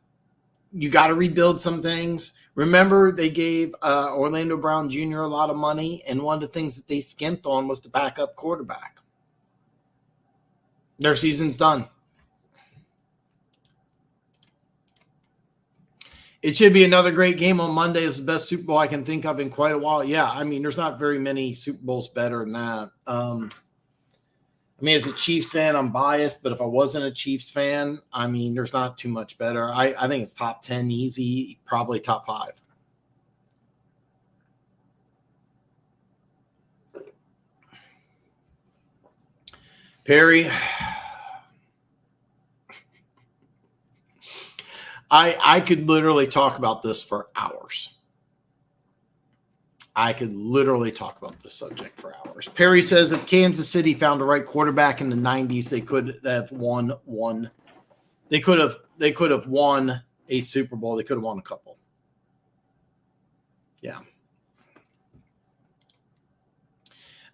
you got to rebuild some things. Remember, they gave Orlando Brown Jr. a lot of money, and one of the things that they skimped on was the backup quarterback. Their season's done. It should be another great game on Monday. It's the best Super Bowl I can think of in quite a while. Yeah, I mean, there's not very many Super Bowls better than that. I mean, as a Chiefs fan, I'm biased, but if I wasn't a Chiefs fan, I mean, there's not too much better. I think it's top 10 easy, probably top 5. Perry, I could literally talk about this for hours. I could literally talk about this subject for hours. Perry says if Kansas City found the right quarterback in the 90s, they could have won one. They could have won a Super Bowl. They could have won a couple. Yeah.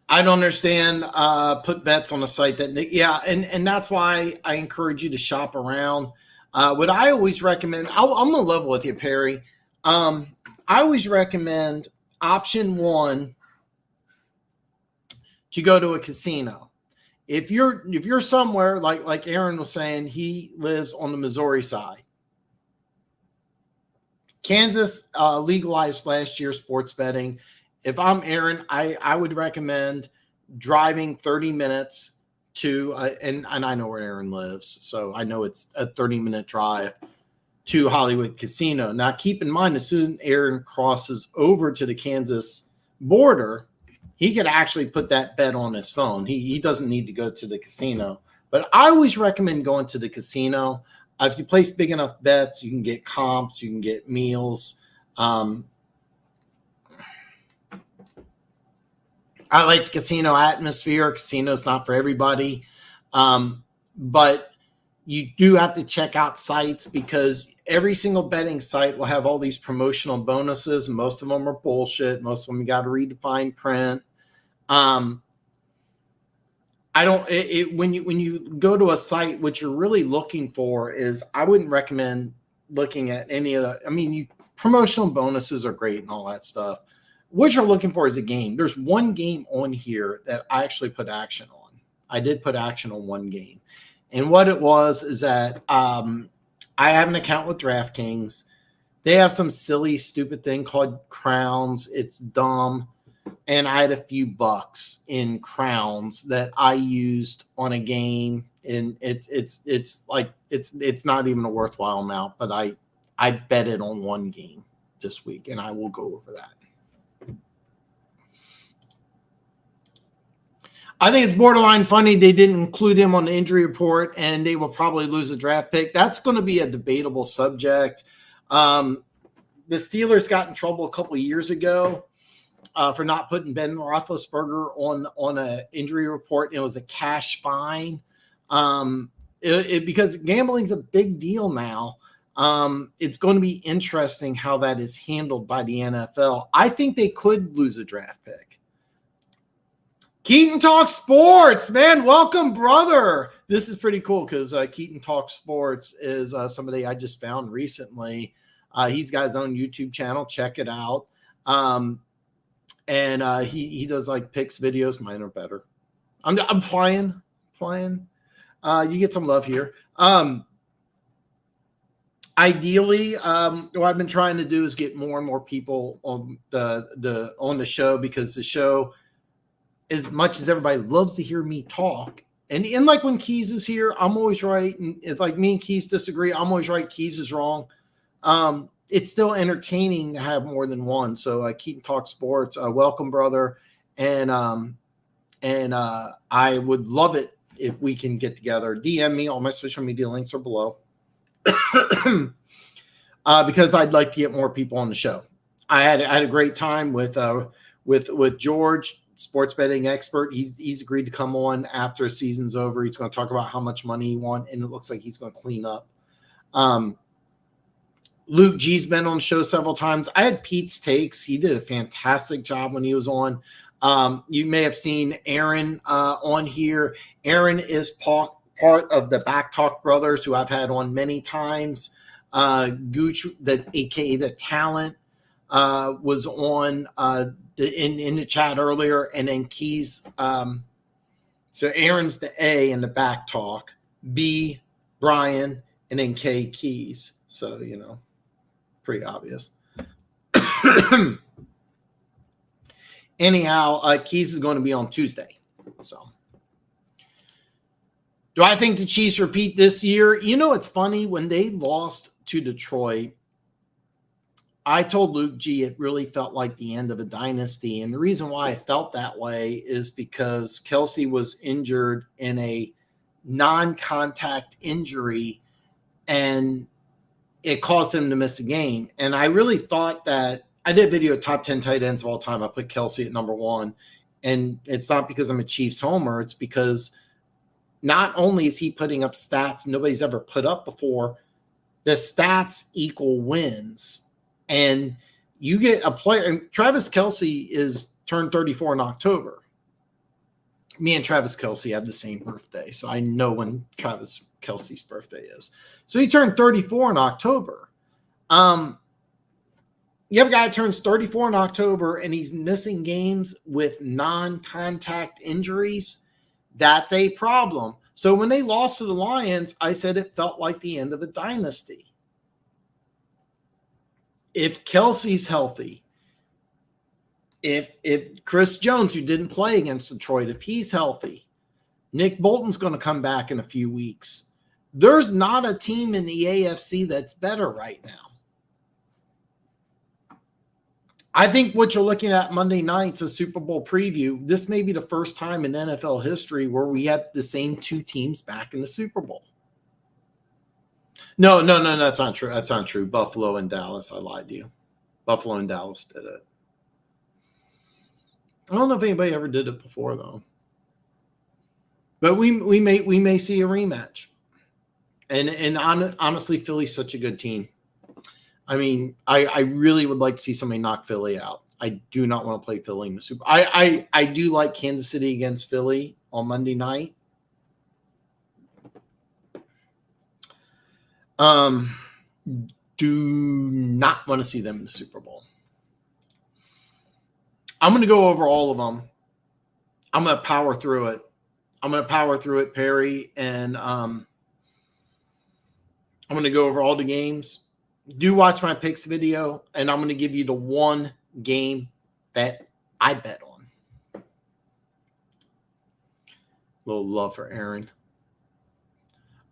I don't understand. Put bets on a site that, yeah, and that's why I encourage you to shop around. What I always recommend, I'm gonna level with you, Perry. I always recommend option 1 to go to a casino. If you're somewhere like Aaron was saying, he lives on the Missouri side. Kansas legalized last year sports betting. If I'm Aaron, I would recommend driving 30 minutes to and I know where Aaron lives, so I know it's a 30-minute drive to Hollywood Casino. Now, keep in mind, as soon as Aaron crosses over to the Kansas border, he could actually put that bet on his phone. He doesn't need to go to the casino. But I always recommend going to the casino. If you place big enough bets, you can get comps, you can get meals. I like the casino atmosphere. Casino's not for everybody. But you do have to check out sites because every single betting site will have all these promotional bonuses, and most of them are bullshit. Most of them you got to read the fine print. When you go to a site, what you're really looking for is, I wouldn't recommend looking at any of the, I mean, promotional bonuses are great and all that stuff. What you're looking for is a game. There's one game on here that I actually put action on. I did put action on one game. And what it was is that I have an account with DraftKings. They have some silly, stupid thing called crowns. It's dumb. And I had a few bucks in crowns that I used on a game. And it's not even a worthwhile amount, but I bet it on one game this week, and I will go over that. I think it's borderline funny they didn't include him on the injury report, and they will probably lose a draft pick. That's going to be a debatable subject. The Steelers got in trouble a couple of years ago for not putting Ben Roethlisberger on an injury report. It was a cash fine because gambling's a big deal now. It's going to be interesting how that is handled by the NFL. I think they could lose a draft pick. Keaton Talk Sports, man, welcome, brother. This is pretty cool because Keaton Talk Sports is somebody I just found recently. He's got his own YouTube channel. Check it out. And he does like picks videos. Mine are better. I'm playing. You get some love here. Ideally, what I've been trying to do is get more and more people on the show, because the show, as much as everybody loves to hear me talk, and like when Keys is here, I'm always right. And it's like me and Keys disagree, I'm always right, Keys is wrong. It's still entertaining to have more than one. So Keaton Talk Sports, welcome, brother. And I would love it if we can get together. DM me. All my social media links are below. Because I'd like to get more people on the show. I had a great time with George, sports betting expert. He's agreed to come on after the season's over. He's going to talk about how much money he won, and it looks like he's going to clean up. Luke G's been on the show several times. I had Pete's Takes. He did a fantastic job when he was on. You may have seen Aaron on here. Aaron is part of the Back Talk brothers, who I've had on many times. Gooch, aka the talent, was on in the chat earlier, and then Keys. So Aaron's the A in the Back Talk, B Brian, and then K Keys. So pretty obvious. Anyhow, Keys is going to be on Tuesday. So, do I think the Chiefs repeat this year? It's funny. When they lost to Detroit, I told Luke G it really felt like the end of a dynasty. And the reason why I felt that way is because Kelsey was injured in a non-contact injury, and it caused him to miss a game. And I really thought that I did a video top 10 tight ends of all time. I put Kelsey at number 1. And it's not because I'm a Chiefs homer. It's because not only is he putting up stats nobody's ever put up before, the stats equal wins. And you get a player, and Travis Kelsey is turned 34 in October. Me and Travis Kelsey have the same birthday, so I know when Travis Kelsey's birthday is. So he turned 34 in October. You have a guy who turns 34 in October and he's missing games with non-contact injuries. That's a problem. So when they lost to the Lions, I said it felt like the end of a dynasty. If Kelsey's healthy, if Chris Jones, who didn't play against Detroit, if he's healthy, Nick Bolton's going to come back in a few weeks. There's not a team in the AFC that's better right now. I think what you're looking at Monday night's a Super Bowl preview. This may be the first time in NFL history where we have the same two teams back in the Super Bowl. No, that's not true. That's not true. Buffalo and Dallas, I lied to you. Buffalo and Dallas did it. I don't know if anybody ever did it before, though. But we may see a rematch. And honestly, Philly's such a good team. I mean, I really would like to see somebody knock Philly out. I do not want to play Philly in the Super Bowl. I do like Kansas City against Philly on Monday night. Do not want to see them in the Super Bowl. I'm going to go over all of them. I'm going to power through it. Perry, and I'm going to go over all the games. Do watch my picks video, and I'm going to give you the one game that I bet on. A little love for Aaron.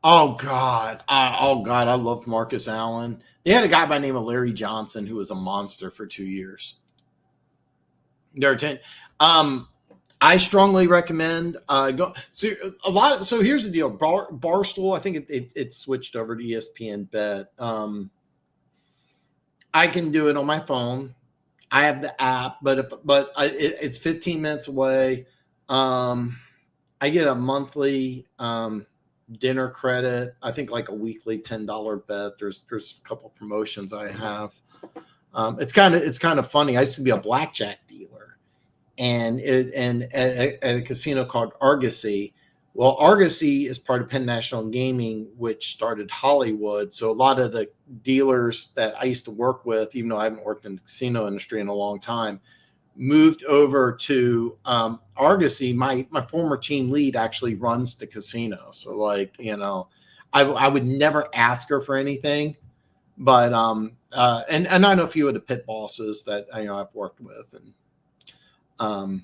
Oh, God. I loved Marcus Allen. They had a guy by the name of Larry Johnson who was a monster for 2 years. I strongly recommend go. So here's the deal. Barstool, I think it switched over to ESPN Bet. I can do it on my phone. I have the app, but it's 15 minutes away. I get a monthly dinner credit. I think like a weekly $10 bet. There's a couple of promotions I have. It's kind of funny. I used to be a blackjack dealer, and at a casino called Argosy. Well, Argosy is part of Penn National Gaming, which started Hollywood. So a lot of the dealers that I used to work with, even though I haven't worked in the casino industry in a long time, moved over to Argosy. My former team lead actually runs the casino. So I would never ask her for anything, but and I know a few of the pit bosses that I've worked with, and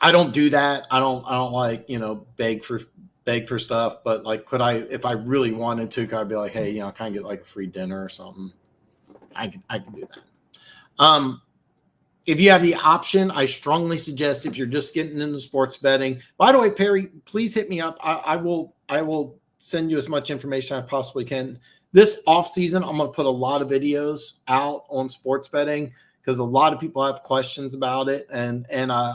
I don't do that. I don't like, beg for stuff, but like, could I, if I really wanted to, could I be like, hey, can I get like a free dinner or something? I can do that. If you have the option, I strongly suggest, if you're just getting into sports betting, by the way, Perry, please hit me up. I will send you as much information I possibly can. This off season, I'm going to put a lot of videos out on sports betting, because a lot of people have questions about it. And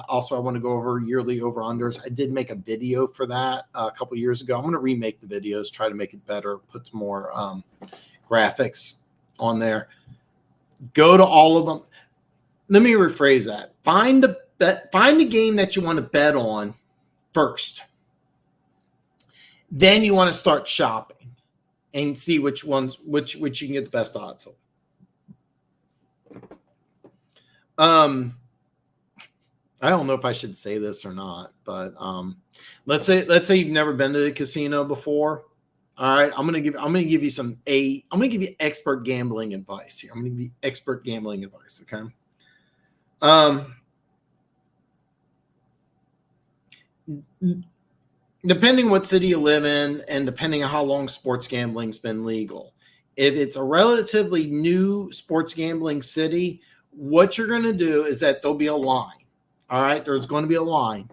also I want to go over yearly over-unders. I did make a video for that a couple years ago. I'm going to remake the videos, try to make it better, put some more graphics on there. Go to all of them. Let me rephrase that. Find the game that you want to bet on first. Then you want to start shopping and see which you can get the best odds on. I don't know if I should say this or not, but let's say you've never been to a casino before. All right, I'm gonna give you expert gambling advice here. I'm gonna give you expert gambling advice. Okay. Depending what city you live in, and depending on how long sports gambling's been legal, if it's a relatively new sports gambling city, what you're gonna do is that there'll be a line. All right, there's going to be a line.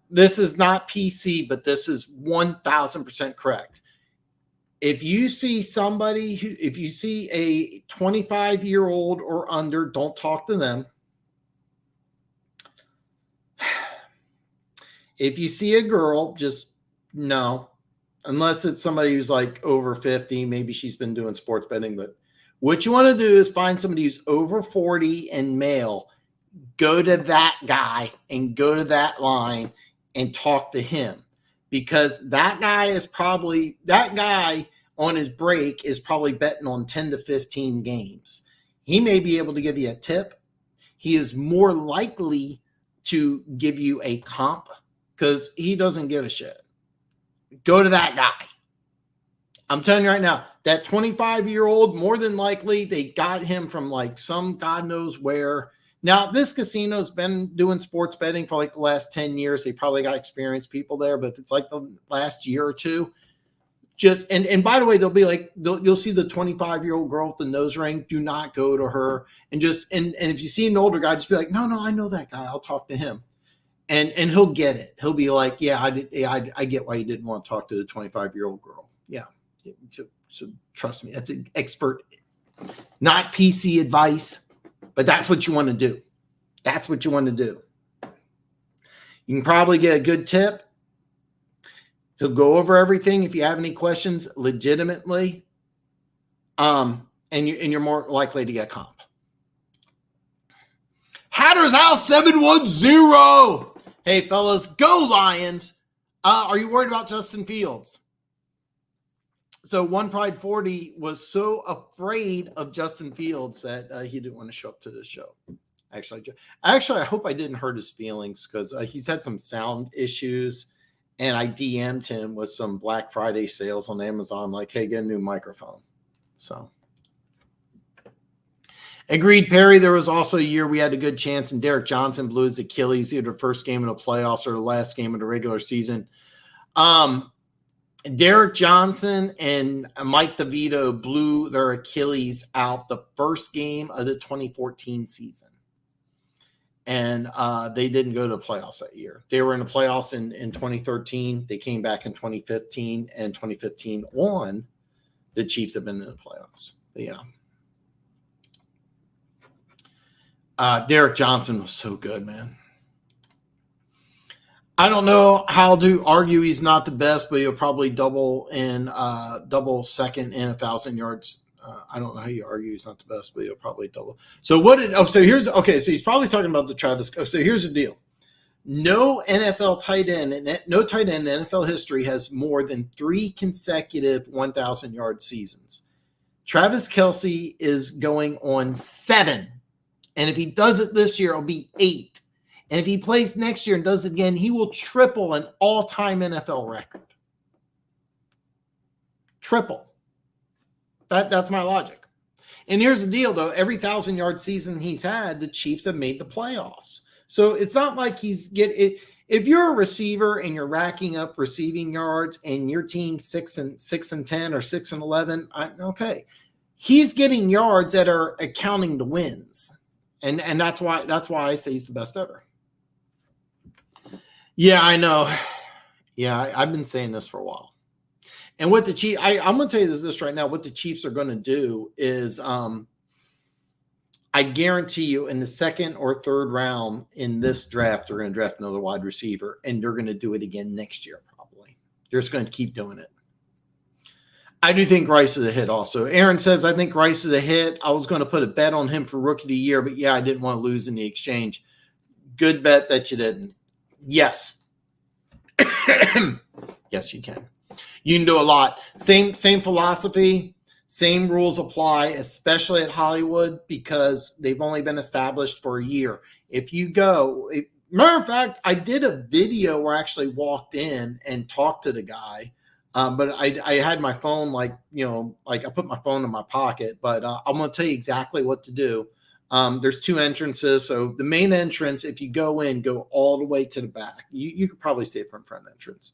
This is not PC, but this is 1,000% correct. If you see a 25-year-old or under, don't talk to them. If you see a girl, just no, unless it's somebody who's like over 50, maybe she's been doing sports betting. But what you want to do is find somebody who's over 40 and male. Go to that guy and go to that line and talk to him, because that guy on his break is probably betting on 10 to 15 games. He may be able to give you a tip. He is more likely to give you a comp because he doesn't give a shit. Go to that guy. I'm telling you right now, that 25-year-old, more than likely, they got him from like some God knows where. Now, this casino's been doing sports betting for like the last 10 years. They probably got experienced people there, but if it's like the last year or two, and by the way, they'll be like, you'll see the 25-year-old girl with the nose ring. Do not go to her. And if you see an older guy, just be like, no, I know that guy. I'll talk to him. And he'll get it. He'll be like, yeah, I get why you didn't want to talk to the 25-year-old girl. Yeah. So trust me, that's an expert, not PC advice. But that's what you want to do. That's what you want to do. You can probably get a good tip. He'll go over everything if you have any questions legitimately. And you're more likely to get comp. Hatter's House 710. Hey, fellas, go Lions. Are you worried about Justin Fields? So One Pride 40 was so afraid of Justin Fields that he didn't want to show up to this show. Actually, I hope I didn't hurt his feelings, because he's had some sound issues, and I DM'd him with some Black Friday sales on Amazon, like, hey, get a new microphone. So, agreed, Perry. There was also a year we had a good chance, and Derek Johnson blew his Achilles either the first game of the playoffs or the last game of the regular season. Derek Johnson and Mike DeVito blew their Achilles out the first game of the 2014 season. And they didn't go to the playoffs that year. They were in the playoffs in 2013. They came back in 2015, and 2015 on. The Chiefs have been in the playoffs. But yeah. Derek Johnson was so good, man. I don't know how to argue he's not the best, but he'll probably double second in 1,000 yards. I don't know how you argue he's not the best, but he'll probably double. So so he's probably talking about the Travis. So here's the deal. No NFL tight end in NFL history has more than 3 consecutive 1,000-yard seasons. Travis Kelce is going on 7. And if he does it this year, it'll be 8. And if he plays next year and does it again, he will triple an all-time NFL record. Triple. That's my logic. And here's the deal, though. Every 1,000-yard season he's had, the Chiefs have made the playoffs. So it's not like if you're a receiver and you're racking up receiving yards and your team's 6-10 or 6-11, okay. He's getting yards that are accounting to wins. And that's why I say he's the best ever. Yeah, I know. Yeah, I've been saying this for a while. And what the Chiefs, I'm going to tell you this right now. What the Chiefs are going to do is, I guarantee you, in the second or third round in this draft, they're going to draft another wide receiver, and they're going to do it again next year. Probably, they're just going to keep doing it. I do think Rice is a hit. Also, Aaron says I think Rice is a hit. I was going to put a bet on him for Rookie of the Year, but yeah, I didn't want to lose in the exchange. Good bet that you didn't. Yes. Yes, you can. You can do a lot. Same philosophy, same rules apply, especially at Hollywood, because they've only been established for a year. If you go, matter of fact, I did a video where I actually walked in and talked to the guy. But I had my phone, like I put my phone in my pocket, but I'm going to tell you exactly what to do. There's 2 entrances. So the main entrance, if you go in, go all the way to the back. You could probably see it from front entrance.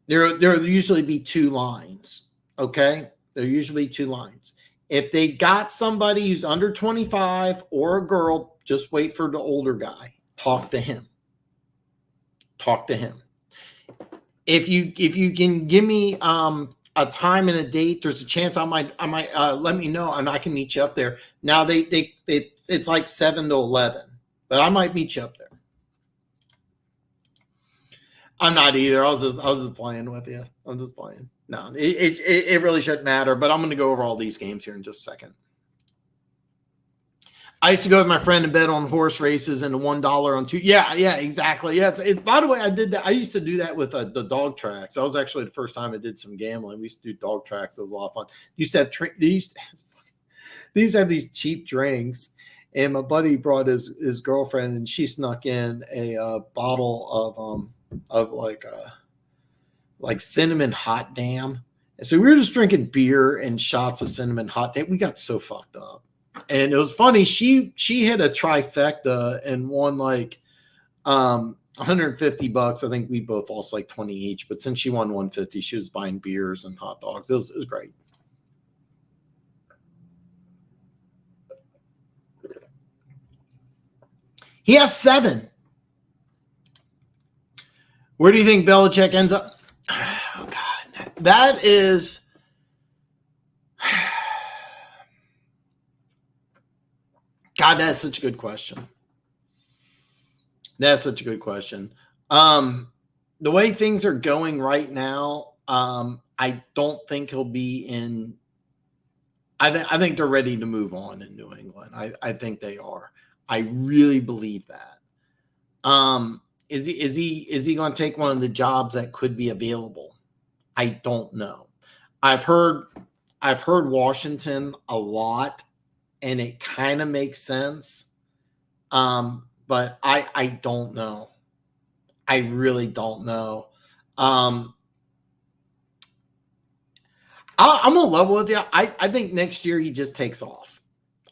There'll usually be 2 lines. Okay. There'll usually be 2 lines. If they got somebody who's under 25 or a girl, just wait for the older guy. Talk to him. If you can give me a time and a date, there's a chance I might let me know and I can meet you up there. Now it's like 7 to 11, but I might meet you up there. I'm not either. I was just playing with you. I'm just playing. No, it really shouldn't matter. But I'm going to go over all these games here in just a second. I used to go with my friend and bet on horse races and the $1 on 2. Yeah, exactly. Yeah. By the way, I did that. I used to do that with the dog tracks. That was actually the first time I did some gambling. We used to do dog tracks. It was a lot of fun. Used to have they used to have these cheap drinks, and my buddy brought his girlfriend, and she snuck in a bottle of like cinnamon hot damn. And so we were just drinking beer and shots of cinnamon hot damn. We got so fucked up. And it was funny. She hit a trifecta and won like $150. I think we both lost like 20 each. But since she won 150, she was buying beers and hot dogs. It was great. He has 7. Where do you think Belichick ends up? Oh God, that is. God, that's such a good question. The way things are going right now, I don't think he'll be in. I think they're ready to move on in New England. I think they are. I really believe that. Is he going to take one of the jobs that could be available? I don't know. I've heard Washington a lot. And it kind of makes sense. But I don't know. I really don't know. I'm going to level with you. I think next year he just takes off.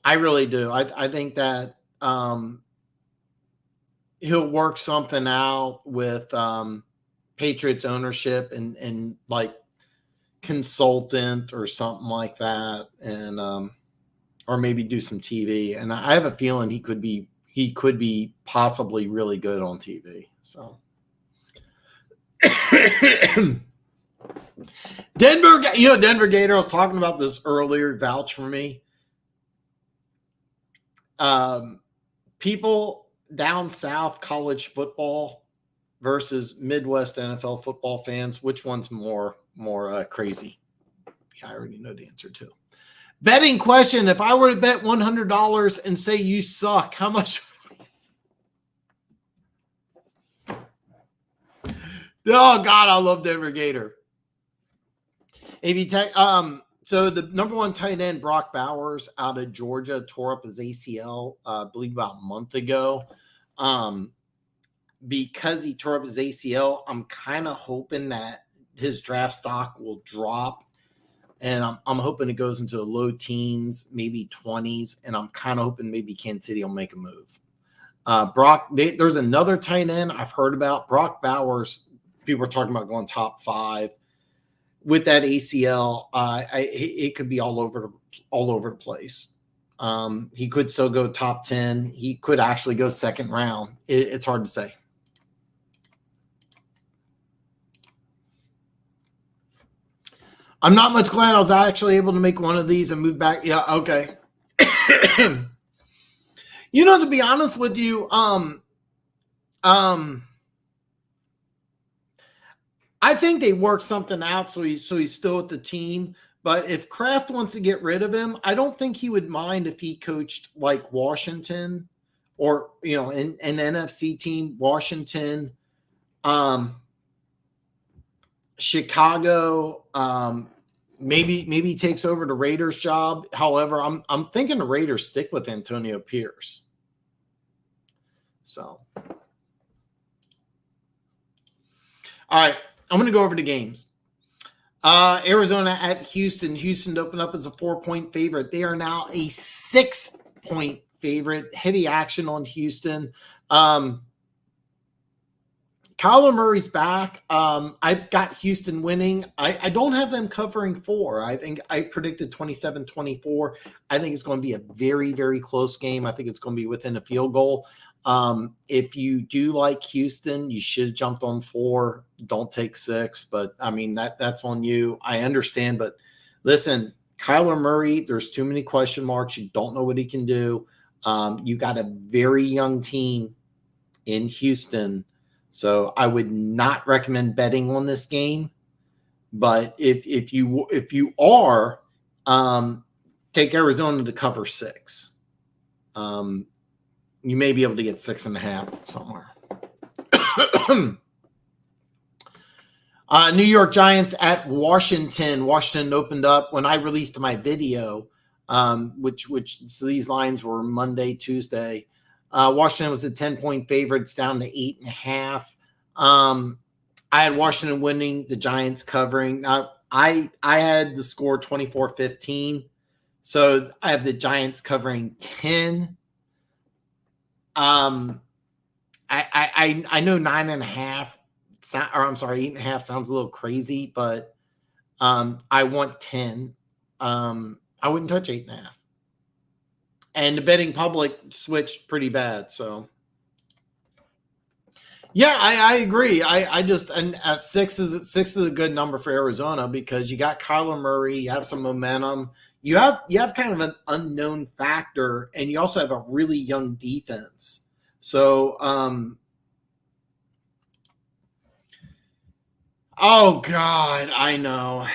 I really do. I think that he'll work something out with Patriots ownership and like consultant or something like that. And or maybe do some TV. And I have a feeling he could be possibly really good on TV. So Denver Gator, I was talking about this earlier, vouch for me. People down south college football versus Midwest NFL football fans, which one's more crazy? Yeah, I already know the answer to. Betting question. If I were to bet $100 and say you suck, how much? Oh, God, I love Denver Gator. If you take, so the number 1 tight end, Brock Bowers out of Georgia, tore up his ACL, I believe about a month ago. Because he tore up his ACL, I'm kind of hoping that his draft stock will drop. And I'm hoping it goes into the low teens, maybe 20s. And I'm kind of hoping maybe Kansas City will make a move. There's another tight end I've heard about. Brock Bowers, people are talking about going top 5. With that ACL, it could be all over the place. He could still go top 10. He could actually go second round. It's hard to say. I'm not much glad I was actually able to make one of these and move back. Yeah, okay. To be honest with you, I think they worked something out so he's still with the team. But if Kraft wants to get rid of him, I don't think he would mind if he coached like Washington or an NFC team, Washington, Chicago, maybe takes over the Raiders job. However, I'm thinking the Raiders stick with Antonio Pierce. So, all right, I'm going to go over the games. Arizona at Houston. Houston opened up as a 4-point favorite. They are now a 6-point favorite. Heavy action on Houston. Kyler Murray's back. I've got Houston winning. I don't have them covering 4. I think I predicted 27-24. I think it's going to be a very, very close game. I think it's going to be within a field goal. If you do like Houston, you should have jumped on 4. Don't take 6. But I mean, that's on you. I understand. But listen, Kyler Murray, there's too many question marks. You don't know what he can do. You got a very young team in Houston. So I would not recommend betting on this game. But if you are, take Arizona to cover 6. You may be able to get 6.5 somewhere. New York Giants at Washington. Washington opened up when I released my video, so these lines were Monday, Tuesday. Washington was a 10-point favorite. It's down to 8.5. I had Washington winning, the Giants covering. Now, I had the score 24-15. So I have the Giants covering 10. I know 9.5, or I'm sorry, 8.5 sounds a little crazy, but I want 10. I wouldn't touch 8.5. And the betting public switched pretty bad. So, yeah, I agree. I just, and 6 is a good number for Arizona because you got Kyler Murray, you have some momentum, you have kind of an unknown factor, and you also have a really young defense. So, oh God, I know.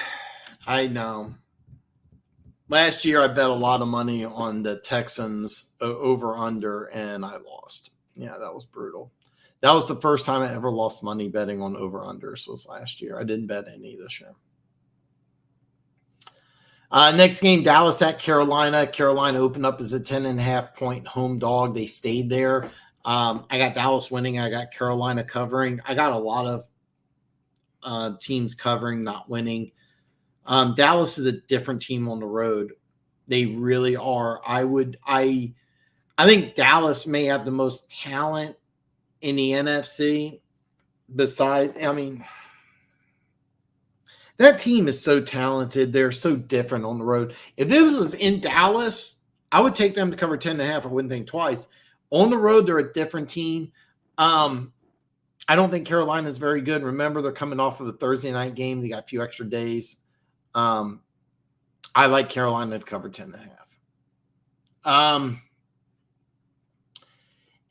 Last year, I bet a lot of money on the Texans over under, and I lost. Yeah, that was brutal. That was the first time I ever lost money betting on over unders was last year. I didn't bet any this year. Next game, Dallas at Carolina. Carolina opened up as a 10.5-point home dog. They stayed there. I got Dallas winning. I got Carolina covering. I got a lot of teams covering, not winning. Dallas is a different team on the road. They really are. I think Dallas may have the most talent in the NFC. That team is so talented. They're so different on the road. If this was in Dallas, I would take them to cover 10.5. I wouldn't think twice. On the road, they're a different team. I don't think Carolina is very good. Remember, they're coming off of a Thursday night game. They got a few extra days. I like Carolina to cover 10.5.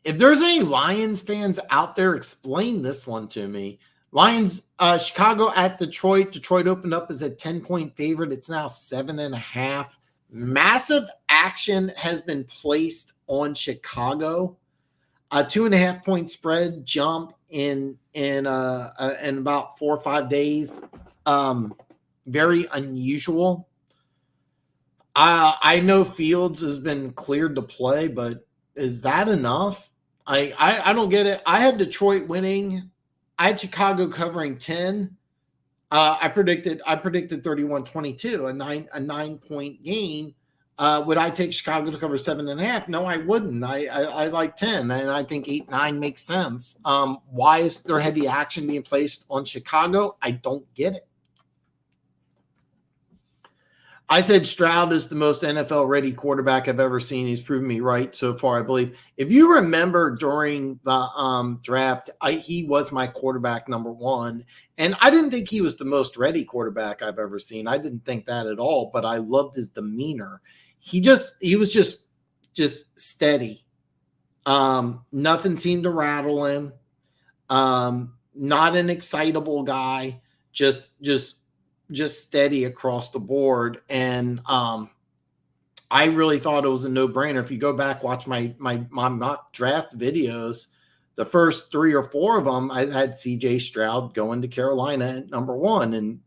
If there's any Lions fans out there, explain this one to me. Lions, Chicago at Detroit. Detroit opened up as a 10-point favorite. It's now 7.5. Massive action has been placed on Chicago. A 2.5-point spread jump in about 4 or 5 days. Very unusual. I know Fields has been cleared to play, but is that enough? I don't get it. I had Detroit winning. I had Chicago covering 10. I predicted 31-22, a 9-point game. Would I take Chicago to cover 7.5? No, I wouldn't. I like 10, and I think 8-9 makes sense. Why is there heavy action being placed on Chicago? I don't get it. I said Stroud is the most NFL-ready quarterback I've ever seen. He's proven me right so far, I believe. If you remember during the draft, he was my quarterback number 1. And I didn't think he was the most ready quarterback I've ever seen. I didn't think that at all, but I loved his demeanor. He was just steady. Nothing seemed to rattle him. Not an excitable guy. Just steady across the board. And I really thought it was a no-brainer. If you go back, watch my mock draft videos, the first 3 or 4 of them, I had CJ Stroud going to Carolina at number 1. And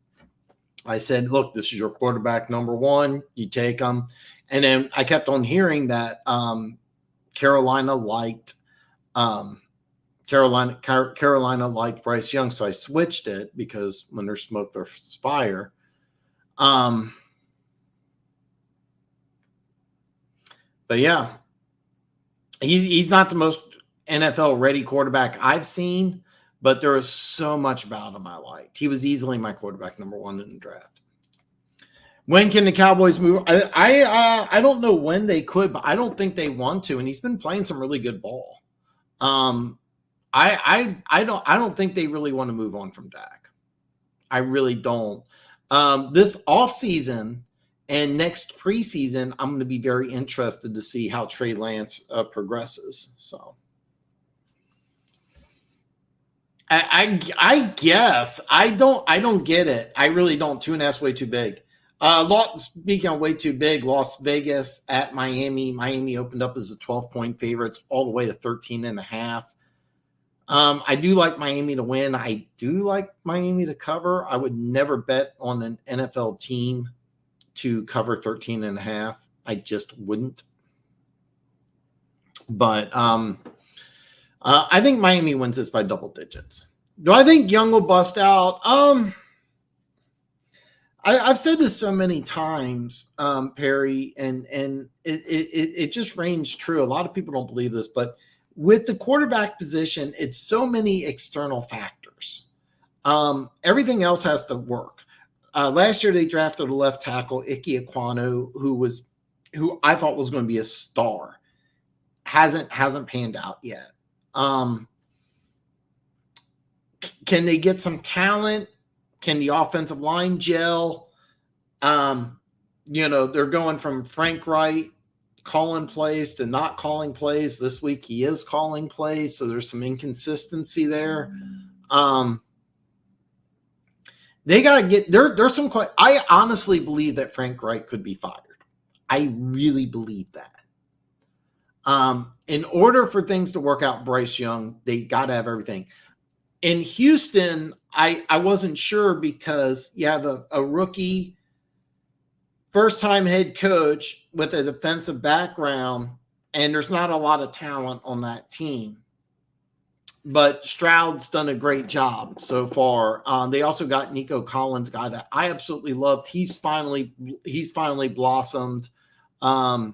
I said, look, this is your quarterback number 1. You take him. And then I kept on hearing that Carolina liked Bryce Young. So I switched it because when there's smoke, there's fire. But yeah, he's not the most NFL ready quarterback I've seen, but there is so much about him I liked. He was easily my quarterback number 1 in the draft. When can the Cowboys move? I don't know when they could, but I don't think they want to. And he's been playing some really good ball. I don't think they really want to move on from Dak. I really don't. This offseason and next preseason, I'm going to be very interested to see how Trey Lance progresses. So I guess I don't get it. I really don't. 2.5 is way too big. Speaking of way too big, Las Vegas at Miami. Miami opened up as a 12-point favorites all the way to 13.5. I do like Miami to win. I do like Miami to cover. I would never bet on an NFL team to cover 13.5. I just wouldn't. But I think Miami wins this by double digits. Do I think Young will bust out? I've said this so many times, Perry, and it just reigns true. A lot of people don't believe this, but with the quarterback position, it's so many external factors. Everything else has to work. Last year they drafted a left tackle, Ike Ekwonu, who I thought was going to be a star. Hasn't panned out yet. Can they get some talent? Can the offensive line gel? They're going from Frank Wright calling plays to not calling plays. This week he is calling plays, so there's some inconsistency there. They got to get there's some. I honestly believe that Frank Wright could be fired. I really believe that. In order for things to work out, Bryce Young, they got to have everything. In Houston, I wasn't sure because you have a rookie, first-time head coach with a defensive background, and there's not a lot of talent on that team. But Stroud's done a great job so far. They also got Nico Collins, guy that I absolutely loved. He's finally blossomed. Devin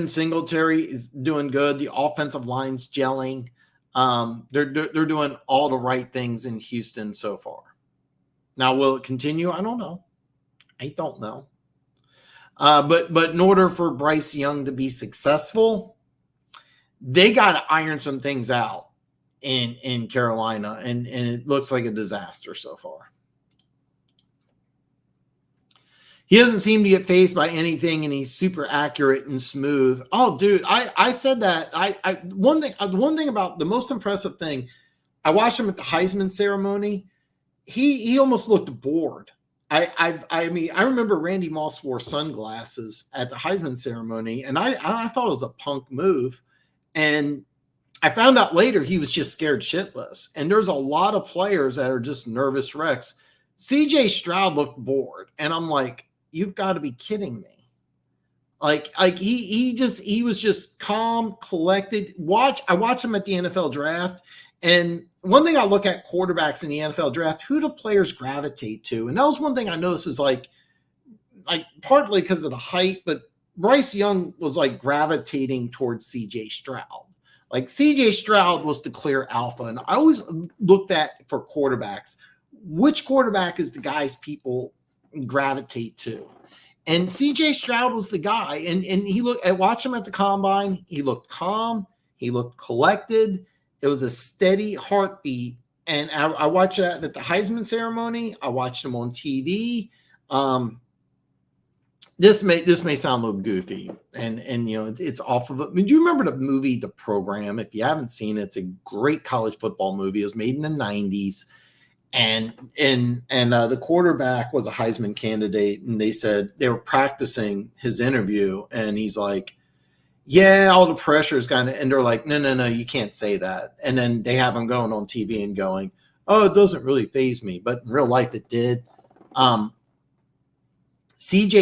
Singletary is doing good. The offensive line's gelling. They're doing all the right things in Houston so far. Now, will it continue? I don't know. But in order for Bryce Young to be successful, they got to iron some things out in Carolina, and it looks like a disaster so far. He doesn't seem to get fazed by anything, and he's super accurate and smooth. Oh, dude, I said that. One thing about the most impressive thing, I watched him at the Heisman ceremony. He almost looked bored. I remember Randy Moss wore sunglasses at the Heisman ceremony, and I thought it was a punk move. And I found out later he was just scared shitless. And there's a lot of players that are just nervous wrecks. CJ Stroud looked bored, and I'm like, you've got to be kidding me. Like he was just calm, collected. I watched him at the NFL draft. And one thing I look at quarterbacks in the NFL draft, who do players gravitate to? And that was one thing I noticed is like partly because of the height, but Bryce Young was like gravitating towards CJ Stroud. Like CJ Stroud was the clear alpha. And I always looked at for quarterbacks, which quarterback is the guys people gravitate to? And CJ Stroud was the guy. And I watched him at the combine. He looked calm. He looked collected. It was a steady heartbeat. And I watched that at the Heisman ceremony. I watched him on TV. This may sound a little goofy, and it's off of it. I mean, do you remember the movie The Program? If you haven't seen it, it's a great college football movie. It was made in the 90s. And the quarterback was a Heisman candidate, and they said they were practicing his interview, and he's like, yeah, all the pressure is kind of, and they're like, no, you can't say that. And then they have them going on TV and going, oh, it doesn't really faze me. But in real life, it did. CJ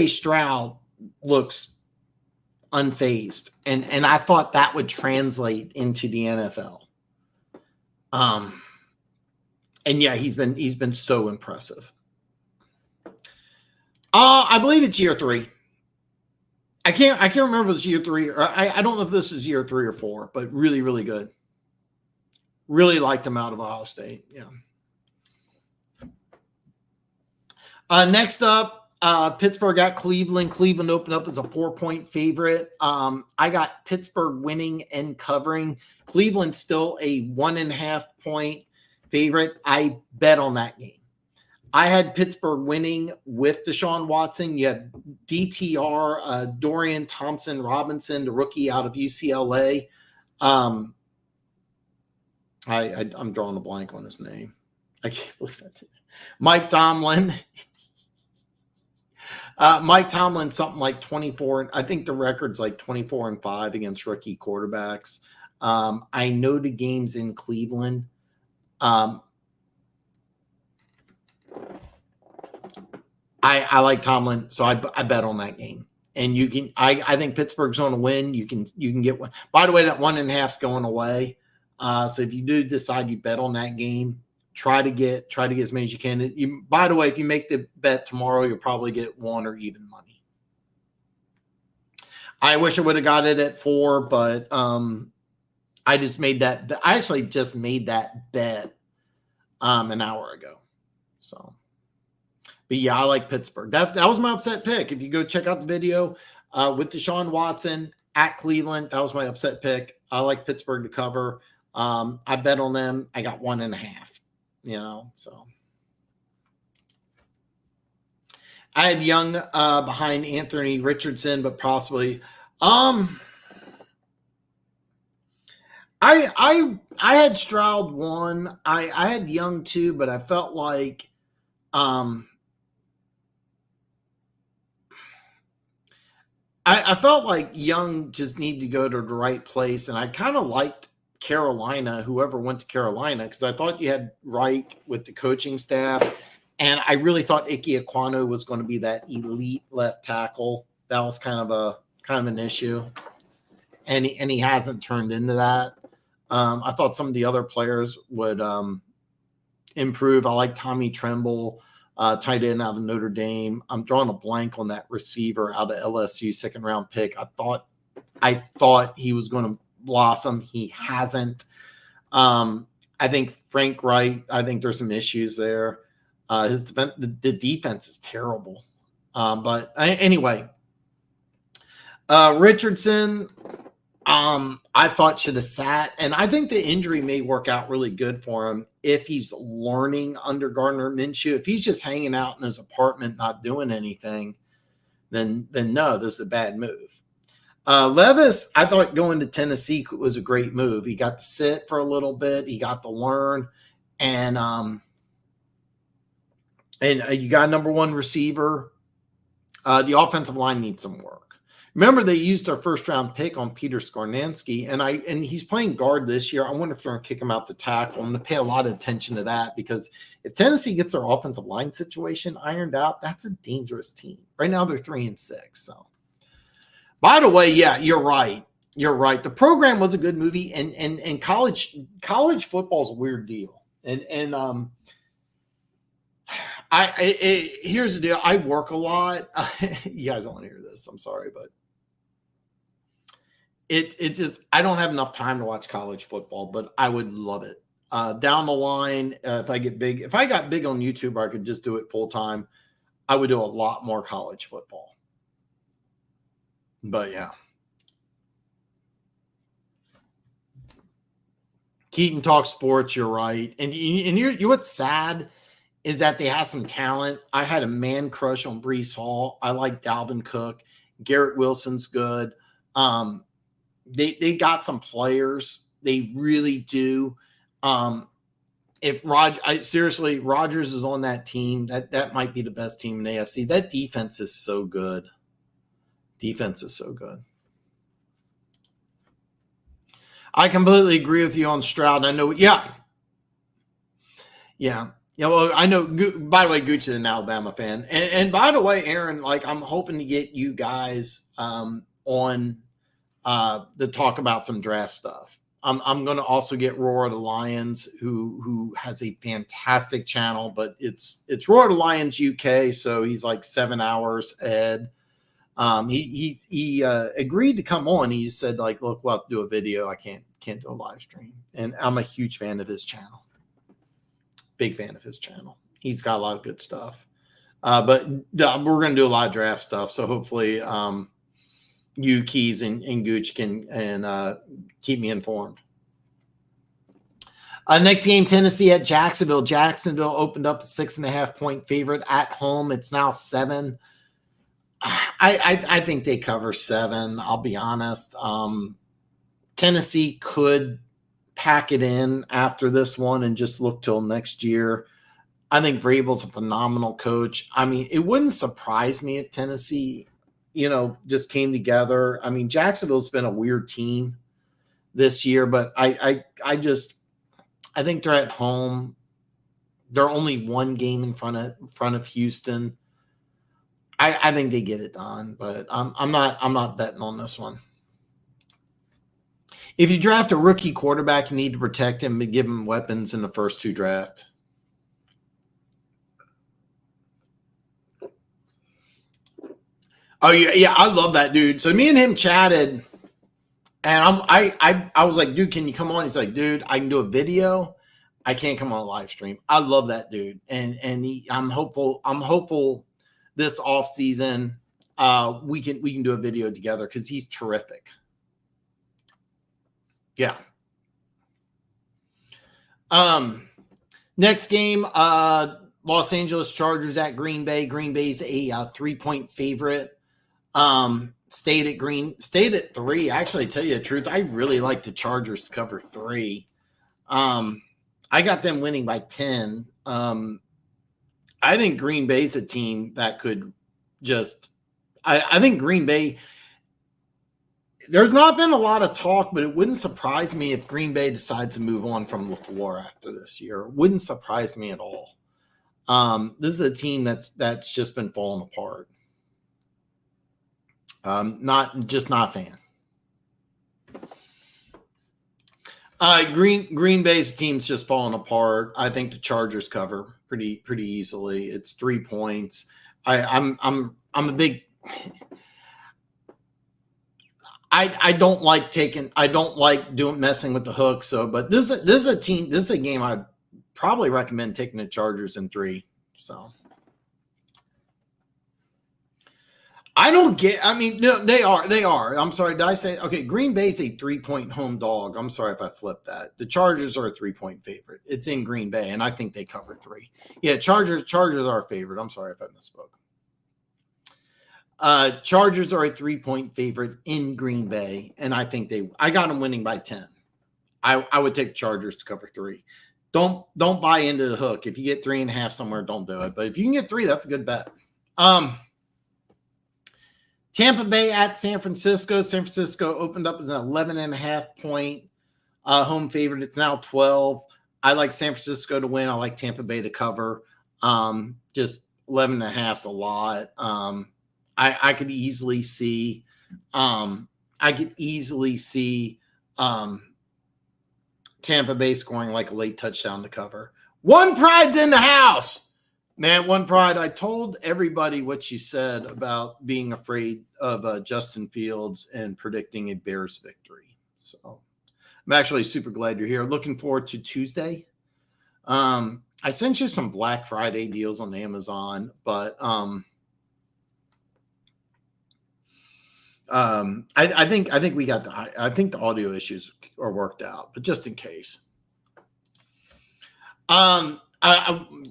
Stroud looks unfazed. And I thought that would translate into the NFL. And yeah, he's been so impressive. I believe it's year 3. I can't remember if it's year 3 or I don't know if this is year 3 or 4, but really, really good. Really liked him out of Ohio State. Yeah. Next up, Pittsburgh at Cleveland. Cleveland opened up as a 4-point favorite. I got Pittsburgh winning and covering. Cleveland still a 1.5 point favorite. I bet on that game. I had Pittsburgh winning with Deshaun Watson. You have DTR, Dorian Thompson Robinson, the rookie out of UCLA. I'm drawing a blank on his name. I can't believe that. Mike Tomlin. Mike Tomlin, something like 24. I think the record's like 24-5 against rookie quarterbacks. I know the game's in Cleveland. I like Tomlin, so I bet on that game. And you can, I think Pittsburgh's going to win. You can get one. By the way, that 1.5's going away. So if you do decide you bet on that game, try to get as many as you can. By the way, if you make the bet tomorrow, you'll probably get 1 or even money. I wish I would have got it at 4, but I just made that. I actually just made that bet an hour ago. So. But yeah, I like Pittsburgh. That was my upset pick. If you go check out the video with Deshaun Watson at Cleveland, that was my upset pick. I like Pittsburgh to cover. I bet on them. I got 1.5. So I had Young behind Anthony Richardson, but possibly. I had Stroud 1. I had Young 2, but I felt like I felt like Young just needed to go to the right place, and I kind of liked Carolina, whoever went to Carolina, because I thought you had Reich with the coaching staff, and I really thought Ike Ekwonu was going to be that elite left tackle. That was kind of an issue, and he hasn't turned into that. I thought some of the other players would improve. I like Tommy Tremble. Tight end out of Notre Dame. I'm drawing a blank on that receiver out of LSU, 2nd-round pick. I thought he was going to blossom. He hasn't. I think Frank Wright. I think there's some issues there. His defense, the defense is terrible. But anyway, Richardson. I thought should have sat, and I think the injury may work out really good for him if he's learning under Gardner Minshew. If he's just hanging out in his apartment, not doing anything, then no, this is a bad move. Levis, I thought going to Tennessee was a great move. He got to sit for a little bit, he got to learn, and you got a number 1 receiver. The offensive line needs some work. Remember, they used their 1st-round pick on Peter Skornansky, and he's playing guard this year. I wonder if they're going to kick him out the tackle. I'm going to pay a lot of attention to that, because if Tennessee gets their offensive line situation ironed out, that's a dangerous team. Right now, they're 3-6. So, by the way, yeah, you're right. You're right. The program was a good movie, and college football is a weird deal. And here's the deal. I work a lot. You guys don't want to hear this. I'm sorry, but it's just, I don't have enough time to watch college football, but I would love it. Down the line, if I got big on YouTube, I could just do it full time. I would do a lot more college football. But yeah. Keaton talks sports. You're right. And you're what's sad is that they have some talent. I had a man crush on Breece Hall. I like Dalvin Cook. Garrett Wilson's good. They got some players. They really do. If Rodgers is on that team, that might be the best team in the AFC. That defense is so good. I completely agree with you on Stroud. I know, yeah. Well, I know, by the way, Gooch is an Alabama fan. And by the way, Aaron, like, I'm hoping to get you guys on to talk about some draft stuff. I'm going to also get Roar the Lions, who has a fantastic channel, but it's Roar the Lions UK, so he's like 7 hours ahead. He agreed to come on. He said, like, look, we'll have to do a video. I can't do a live stream. And I'm a huge fan of his channel. Big fan of his channel. He's got a lot of good stuff. But we're going to do a lot of draft stuff. So hopefully you, Keys, and Gooch can keep me informed. Next game, Tennessee at Jacksonville. Jacksonville opened up a 6.5-point favorite at home. It's now 7. I think they cover 7. I'll be honest. Tennessee could pack it in after this one and just look till next year. I think Vrabel's a phenomenal coach. I mean, it wouldn't surprise me if Tennessee, just came together. I mean, Jacksonville's been a weird team this year, but I think they're at home. They're only one game in front of Houston. I think they get it done, but I'm not betting on this one. If you draft a rookie quarterback, you need to protect him and give him weapons in the first 2 drafts. Oh yeah, I love that dude. So me and him chatted, and I was like, dude, can you come on? He's like, dude, I can do a video. I can't come on a live stream. I love that dude, and I'm hopeful this off season we can do a video together because he's terrific. Yeah. Next game, Los Angeles Chargers at Green Bay. Green Bay's a 3-point favorite. Stayed at 3. Actually, tell you the truth, I really like the Chargers to cover 3. I got them winning by 10. I think Green Bay's a team that could just I think Green Bay, there's not been a lot of talk, but it wouldn't surprise me if Green Bay decides to move on from LaFleur after this year. It wouldn't surprise me at all. This is a team that's just been falling apart. Not a fan. Green Bay's team's just falling apart. I think the Chargers cover pretty easily. It's 3 points. I'm a big. I don't like messing with the hook. So, but this is a team. This is a game I'd probably recommend taking the Chargers in 3. So. I don't get. I mean, no, they are. I'm sorry. Did I say okay? Green Bay's a 3-point home dog. I'm sorry if I flipped that. The Chargers are a 3-point favorite. It's in Green Bay, and I think they cover 3. Yeah, Chargers are a favorite. I'm sorry if I misspoke. Chargers are a 3-point favorite in Green Bay, and I think I got them winning by 10. I would take Chargers to cover 3. Don't buy into the hook. If you get 3.5 somewhere, don't do it. But if you can get 3, that's a good bet. Tampa Bay at San Francisco. San Francisco opened up as an 11.5-point home favorite. It's now 12. I like San Francisco to win. I like Tampa Bay to cover. Just 11.5's a lot. I could easily see. Tampa Bay scoring like a late touchdown to cover. One Pride's in the house. Man, One Pride, I told everybody what you said about being afraid of Justin Fields and predicting a Bears victory. So I'm actually super glad you're here. Looking forward to Tuesday. I sent you some Black Friday deals on Amazon, but I think the audio issues are worked out, but just in case.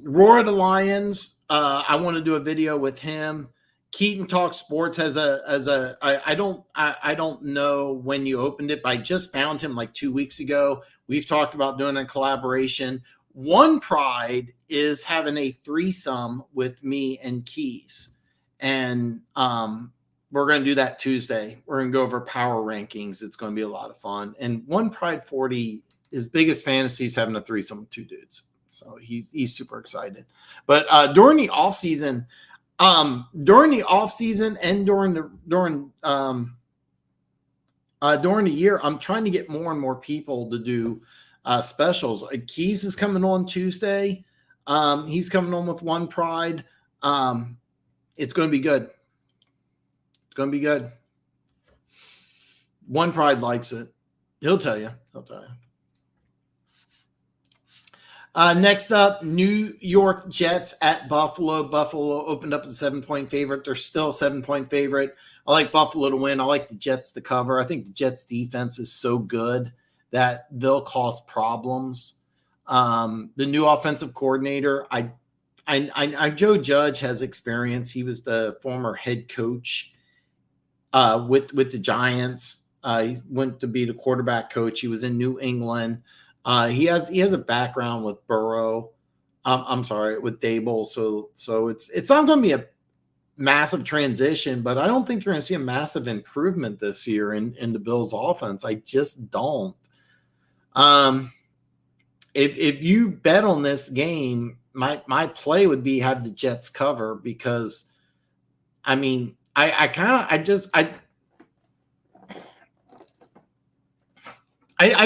Roar the Lions. I want to do a video with him. Keaton Talk Sports has I don't know when you opened it, but I just found him like 2 weeks ago. We've talked about doing a collaboration. One Pride is having a threesome with me and Keys, and we're we're going to do that Tuesday. We're going to go over power rankings. It's going to be a lot of fun. And One Pride 40, his biggest fantasy is having a threesome with 2 dudes. So he's super excited. But during the off season, and during the year, I'm trying to get more and more people to do specials. Keys is coming on Tuesday. He's coming on with One Pride. It's going to be good. It's going to be good. One Pride likes it. He'll tell you. Next up, New York Jets at Buffalo. Buffalo opened up as a 7-point favorite. They're still a 7-point favorite. I like Buffalo to win. I like the Jets to cover. I think the Jets defense is so good that they'll cause problems. The new offensive coordinator, Joe Judge has experience. He was the former head coach with the Giants. He went to be the quarterback coach. He was in New England. He has a background with Burrow. With Dable. So it's not going to be a massive transition, but I don't think you're going to see a massive improvement this year in the Bills' offense. I just don't. If you bet on this game, my play would be have the Jets cover because, I mean, I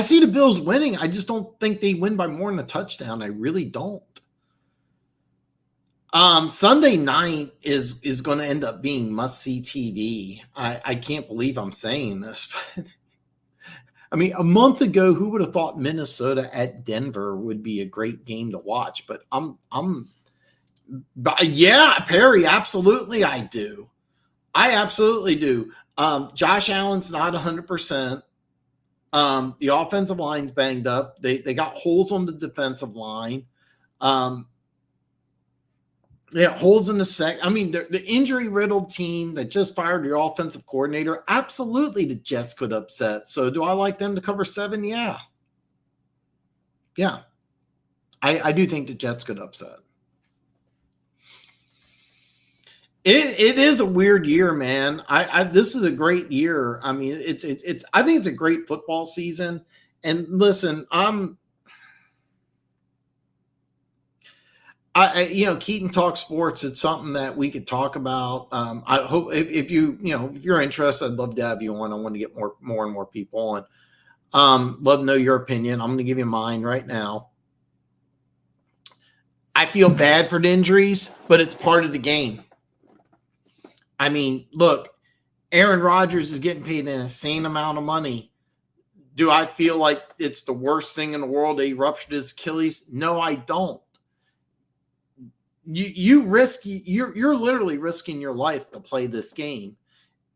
see the Bills winning. I just don't think they win by more than a touchdown. I really don't. Sunday night is going to end up being must-see TV. I can't believe I'm saying this, but I mean, a month ago, who would have thought Minnesota at Denver would be a great game to watch? But yeah, Perry, absolutely, I do. I absolutely do. Josh Allen's not 100%. The offensive line's banged up. They got holes on the defensive line. They got holes in the sec. I mean, the injury-riddled team that just fired your offensive coordinator, absolutely the Jets could upset. So do I like them to cover 7? Yeah. Yeah. I do think the Jets could upset. It is a weird year, man. This is a great year. I mean, it's I think it's a great football season. And listen, Keaton Talk Sports. It's something that we could talk about. I hope if you're interested, I'd love to have you on. I want to get more and more people on. Love to know your opinion. I'm going to give you mine right now. I feel bad for the injuries, but it's part of the game. I mean, look, Aaron Rodgers is getting paid an insane amount of money. Do I feel like it's the worst thing in the world that he ruptured his Achilles? No, I don't. You're literally risking your life to play this game,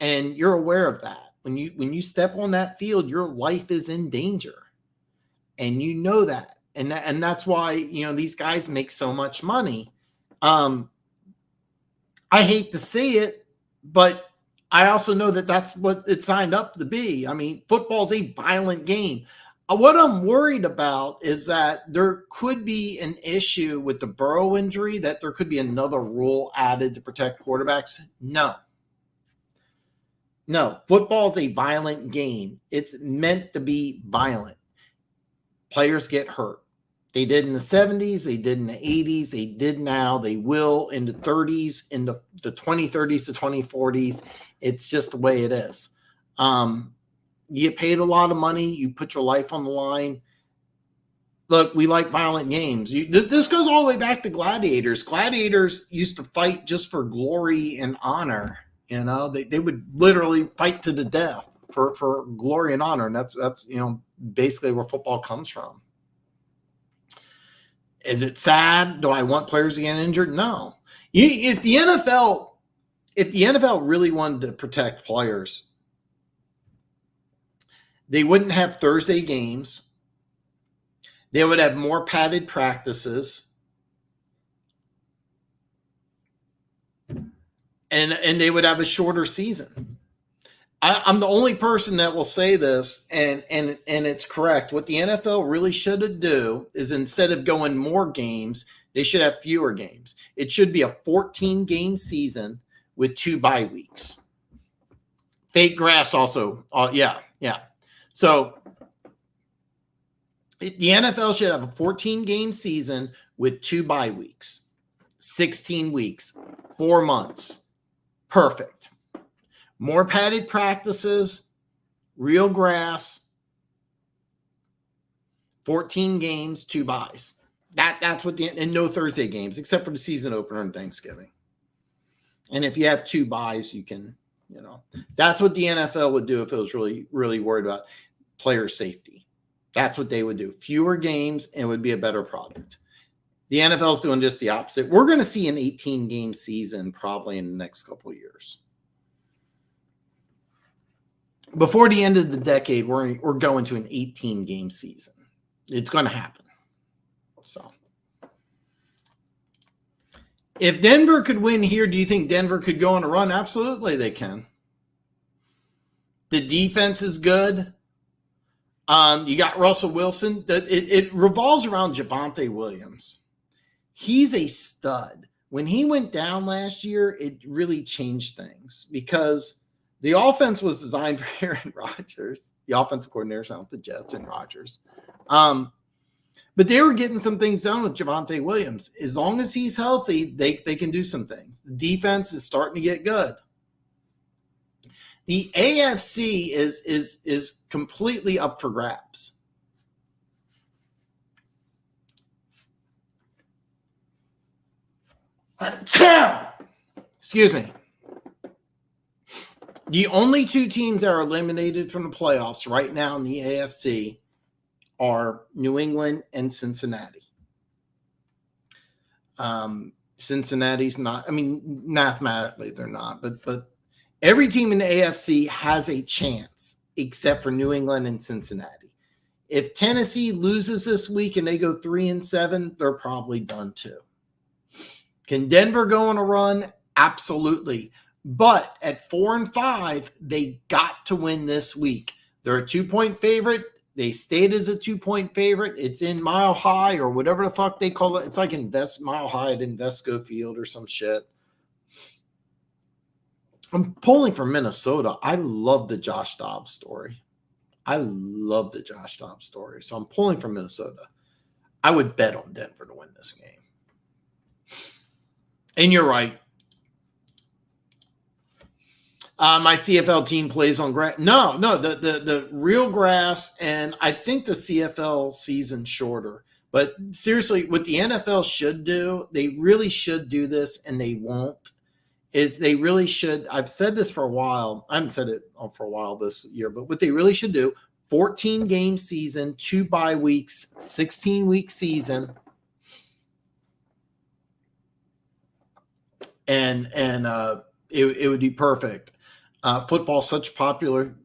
and you're aware of that. When you step on that field, your life is in danger, and you know that, and that's why these guys make so much money. I hate to see it. But I also know that that's what it signed up to be. I mean, football is a violent game. What I'm worried about is that there could be an issue with the Burrow injury, that there could be another rule added to protect quarterbacks. No, football is a violent game. It's meant to be violent. Players get hurt. They did in the 70s. They did in the 80s. They did now. They will in the 30s, in the 2030s to 2040s. It's just the way it is. You get paid a lot of money. You put your life on the line. Look, we like violent games. This goes all the way back to gladiators. Gladiators used to fight just for glory and honor. They would literally fight to the death for glory and honor. And that's basically where football comes from. Is it sad? Do I want players to get injured? No. If the NFL really wanted to protect players, they wouldn't have Thursday games. They would have more padded practices. And they would have a shorter season. I'm the only person that will say this, and it's correct. What the NFL really should do is, instead of going more games, they should have fewer games. It should be a 14-game season with 2 bye weeks. Fake grass also. Yeah. So the NFL should have a 14-game season with 2 bye weeks, 16 weeks, 4 months. Perfect. More padded practices, real grass, 14 games, 2 byes. That's what and no Thursday games, except for the season opener and Thanksgiving. And if you have 2 byes, you can, that's what the NFL would do if it was really, really worried about player safety. That's what they would do. Fewer games, and it would be a better product. The NFL is doing just the opposite. We're going to see an 18-game season probably in the next couple of years. Before the end of the decade, we're going to an 18-game season. It's going to happen. So, if Denver could win here, do you think Denver could go on a run? Absolutely, they can. The defense is good. You got Russell Wilson. It revolves around Javonte Williams. He's a stud. When he went down last year, it really changed things because the offense was designed for Aaron Rodgers. The offensive coordinator sound the Jets and Rodgers. But they were getting some things done with Javonte Williams. As long as he's healthy, they can do some things. The defense is starting to get good. The AFC is completely up for grabs. Excuse me. The only 2 teams that are eliminated from the playoffs right now in the AFC are New England and Cincinnati. Cincinnati's not, mathematically they're not, but every team in the AFC has a chance except for New England and Cincinnati. If Tennessee loses this week and they go 3-7, they're probably done too. Can Denver go on a run? Absolutely. But at 4-5, they got to win this week. They're a 2-point favorite. They stayed as a 2-point favorite. It's in Mile High or whatever the fuck they call it. It's like Mile High at Invesco Field or some shit. I'm pulling for Minnesota. I love the Josh Dobbs story. So I'm pulling for Minnesota. I would bet on Denver to win this game. And you're right. My CFL team plays on grass. No, the real grass, and I think the CFL season's shorter. But seriously, what the NFL should do, they really should do this, and they won't, is they really should. I've said this for a while. I haven't said it for a while this year, but what they really should do, 14-game season, 2 bye weeks, 16-week season, and it would be perfect. Football's such a popular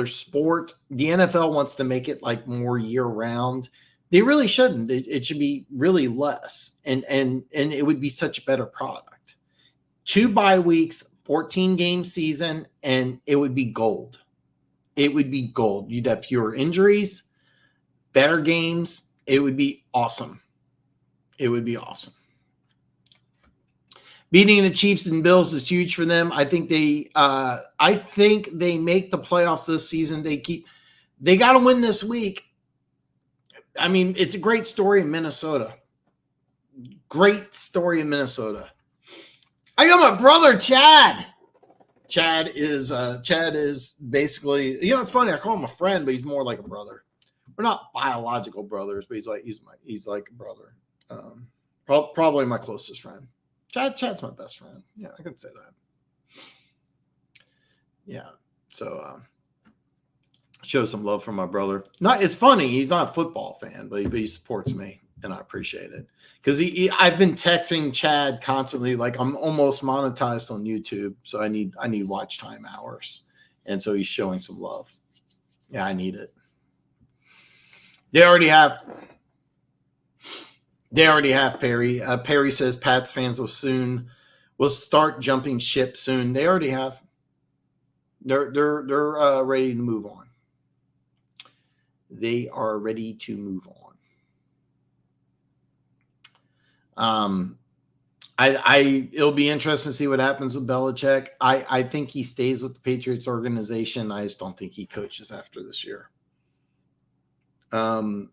sport. The NFL wants to make it like more year round. They really shouldn't. It should be really less, and it would be such a better product. 2 bye weeks, 14-game season, and it would be gold. It would be gold. You'd have fewer injuries, better games. It would be awesome. Beating the Chiefs and Bills is huge for them. I think they make the playoffs this season. They got to win this week. It's a great story in Minnesota. I got my brother Chad. Chad is basically, it's funny. I call him a friend, but he's more like a brother. We're not biological brothers, but he's like a brother. Probably my closest friend. Chad's my best friend. Yeah, I could say that. Yeah. So show some love for my brother. It's funny, he's not a football fan, but he supports me, and I appreciate it. Because I've been texting Chad constantly, like I'm almost monetized on YouTube, so I need watch time hours. And so he's showing some love. Yeah, I need it. They already have Perry. Perry says Pats fans will start jumping ship soon. They already have. They're ready to move on. They are ready to move on. It'll be interesting to see what happens with Belichick. I think he stays with the Patriots organization. I just don't think he coaches after this year. If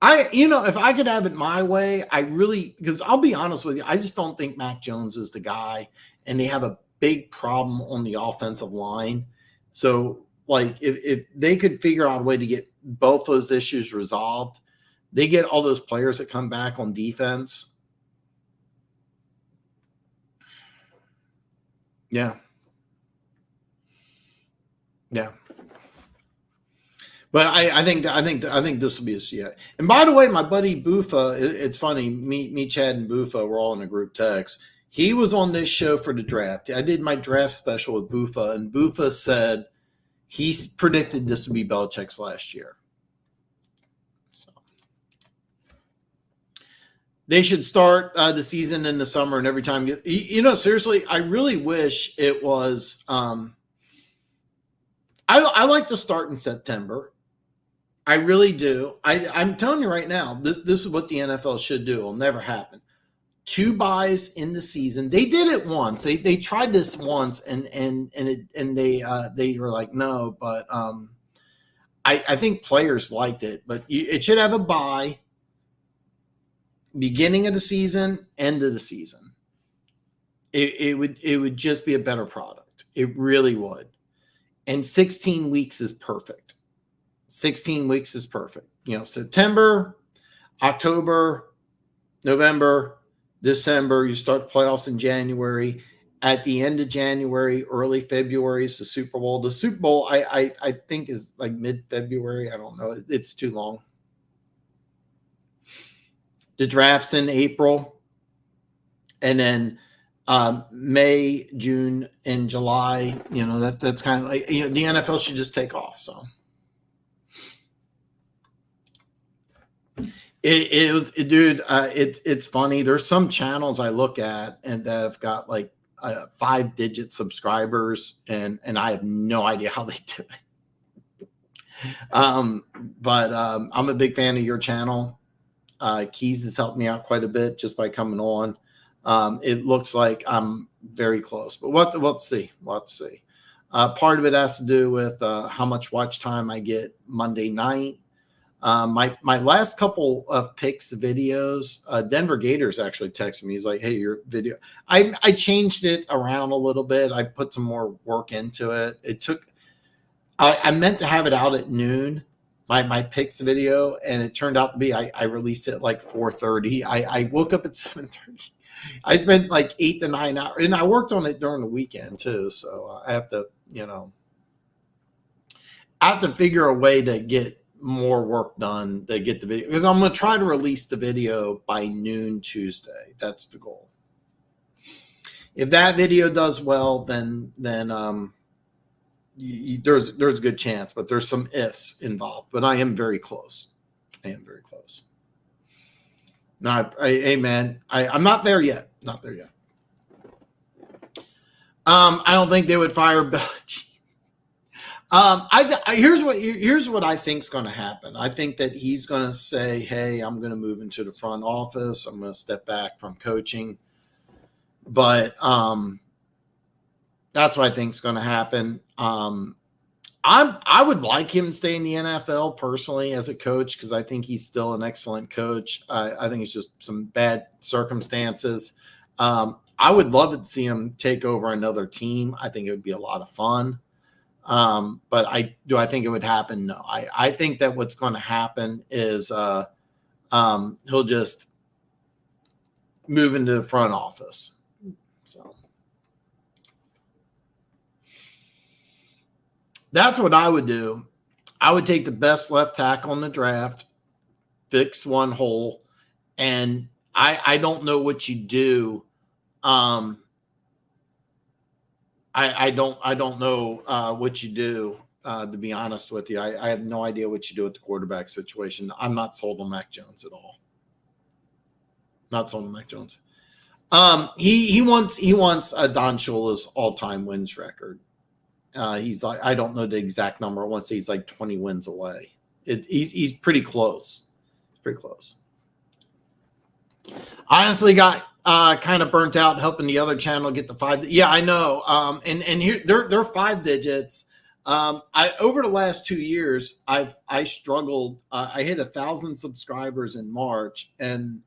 I could have it my way, because I'll be honest with you, I just don't think Mac Jones is the guy, and they have a big problem on the offensive line. So, like, if they could figure out a way to get both those issues resolved, they get all those players that come back on defense. Yeah. But I think this will be a CI. And by the way, my buddy Bufa, it's funny, me, Chad, and Bufa were all in a group text. He was on this show for the draft. I did my draft special with Bufa, and Bufa said he's predicted this would be Belichick's last year. So they should start the season in the summer, and every time seriously, I really wish it was. I like to start in September. I really do. I'm telling you right now, this is what the NFL should do. It'll never happen. 2 buys in the season. They did it once. They tried this once, and they were like, no. But I think players liked it. But it should have a buy. Beginning of the season, end of the season. It would just be a better product. It really would. And 16 weeks is perfect. 16 weeks is perfect. September, October, November, December, you start the playoffs in January. At the end of January, early February is the Super Bowl. The Super Bowl, I think, is like mid-February. I don't know. It's too long. The draft's in April. And then May, June, and July, that's kind of like, the NFL should just take off. So it's funny. There's some channels I look at and that have got like 5-digit subscribers, and I have no idea how they do it. But I'm a big fan of your channel. Keys has helped me out quite a bit just by coming on. It looks like I'm very close, but we'll see. Part of it has to do with how much watch time I get Monday night. My last couple of picks videos, Denver Gators actually texted me. He's like, hey, your video. I changed it around a little bit. I put some more work into it. I meant to have it out at noon, my picks video, and it turned out to be I released it at like 4:30. I woke up at 7:30. I spent like 8 to 9 hours, and I worked on it during the weekend too. So I have to, figure a way to get more work done to get the video, because I'm going to try to release the video by noon Tuesday. That's the goal. If that video does well, then there's a good chance, but there's some ifs involved. But I am very close. No, man, I'm not there yet. I don't think they would fire Belichick. Here's what I think is going to happen. I think that he's going to say, "Hey, I'm going to move into the front office. I'm going to step back from coaching." But that's what I think is going to happen. I would like him to stay in the NFL personally as a coach, because I think he's still an excellent coach. I think it's just some bad circumstances. I would love to see him take over another team. I think it would be a lot of fun. But I think it would happen? No. I think that what's going to happen is he'll just move into the front office. So that's what I would do. I would take the best left tackle in the draft, fix one hole, and I don't know what you do. I don't know what you do, to be honest with you. I have no idea what you do with the quarterback situation. I'm not sold on Mac Jones at all. Not sold on Mac Jones. He wants Don Shula's all-time wins record. He's like, I don't know the exact number. I want to say he's like 20 wins away. He's pretty close. Pretty close. I honestly got kind of burnt out helping the other channel get the 5. Yeah, I know. And here they're 5 digits. I over the last 2 years, I struggled. I hit 1,000 subscribers in March, and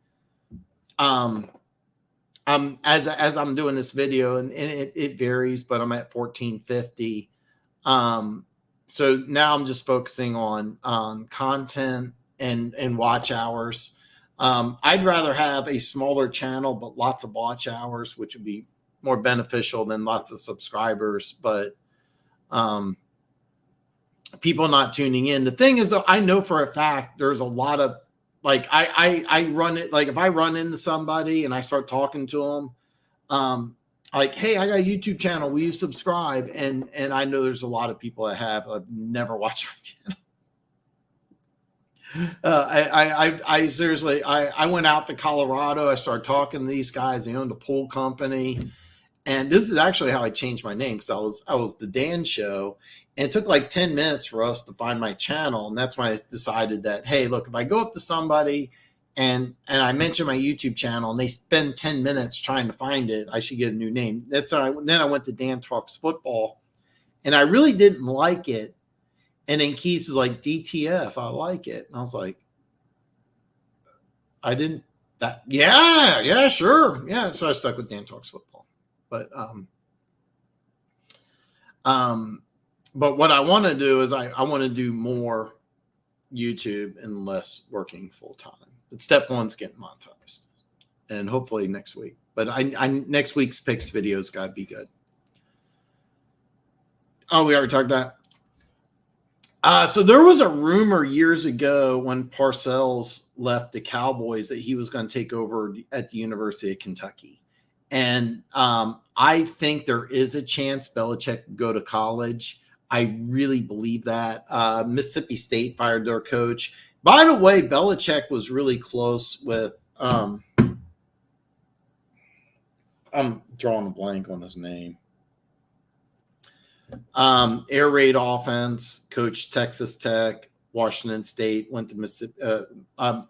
as I'm doing this video, and it varies, but I'm at 1450. So now I'm just focusing on content and watch hours. I'd rather have a smaller channel, but lots of watch hours, which would be more beneficial than lots of subscribers. But people not tuning in. The thing is, though, I know for a fact there's a lot of, like, I run it, like if I run into somebody and I start talking to them, like, hey, I got a YouTube channel, will you subscribe? And I know there's a lot of people that have never watched my channel. I seriously, I went out to Colorado. I started talking to these guys. They owned a pool company. And this is actually how I changed my name, because I was the Dan Show. And it took like 10 minutes for us to find my channel. And that's when I decided that, hey, look, if I go up to somebody and I mention my YouTube channel and they spend 10 minutes trying to find it, I should get a new name. Then I went to Dan Talks Football, and I really didn't like it. And then Keith is like, DTF, I like it. And I was like, yeah, sure. Yeah. So I stuck with Dan Talks Football. But what I want to do is I want to do more YouTube and less working full time. But step one's getting monetized, and hopefully next week. But I next week's picks videos got to be good. Oh, we already talked about. So there was a rumor years ago when Parcells left the Cowboys that he was going to take over at the University of Kentucky. And I think there is a chance Belichick could go to college. I really believe that. Mississippi State fired their coach. By the way, Belichick was really close with I'm drawing a blank on his name. Air raid offense, coached Texas Tech, Washington State, went to Mississippi. Mike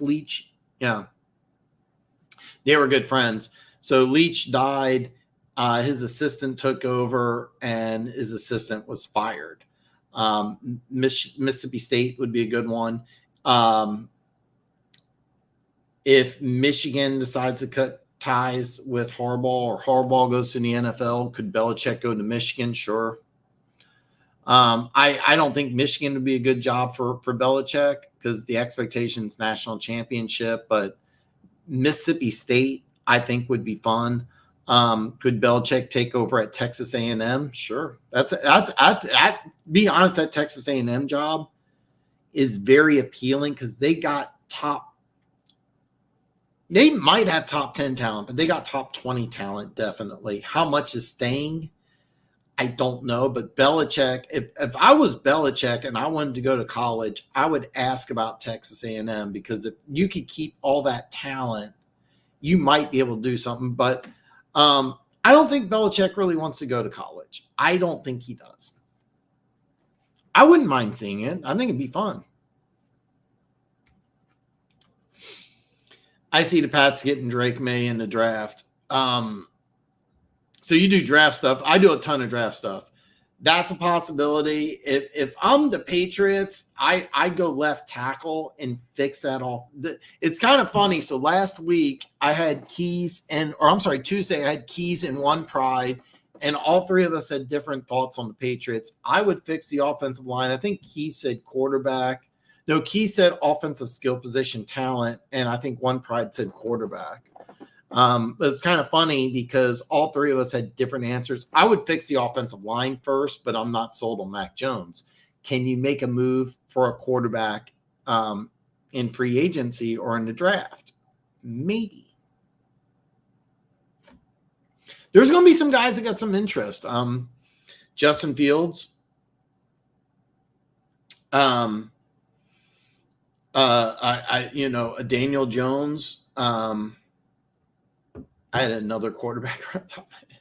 Leach. Yeah. They were good friends. So Leach died. His assistant took over, and his assistant was fired. Mississippi State would be a good one. If Michigan decides to cut ties with Harbaugh, or Harbaugh goes to the NFL, could Belichick go to Michigan? Sure. I don't think Michigan would be a good job for Belichick, because the expectation is national championship, but Mississippi State, I think, would be fun. Could Belichick take over at Texas A&M? Sure. That's be honest, that Texas A&M job is very appealing, because they might have top 10 talent, but they got top 20 talent, definitely. How much is staying? I don't know. But Belichick, if I was Belichick and I wanted to go to college, I would ask about Texas A&M, because if you could keep all that talent, you might be able to do something. But I don't think Belichick really wants to go to college. I don't think he does. I wouldn't mind seeing it. I think it'd be fun. I see the Pats getting Drake May in the draft. So you do draft stuff. I do a ton of draft stuff. That's a possibility. If I'm the Patriots, I go left tackle and fix that off. It's kind of funny. So last week I had Tuesday I had Keys and One Pride, and all three of us had different thoughts on the Patriots. I would fix the offensive line. I think Keys said quarterback. No, Keys said offensive skill position talent, and I think One Pride said quarterback. But it's kind of funny because all three of us had different answers. I would fix the offensive line first, but I'm not sold on Mac Jones. Can you make a move for a quarterback in free agency or in the draft? Maybe. There's going to be some guys that got some interest. Justin Fields. Daniel Jones. I had another quarterback right top of my head.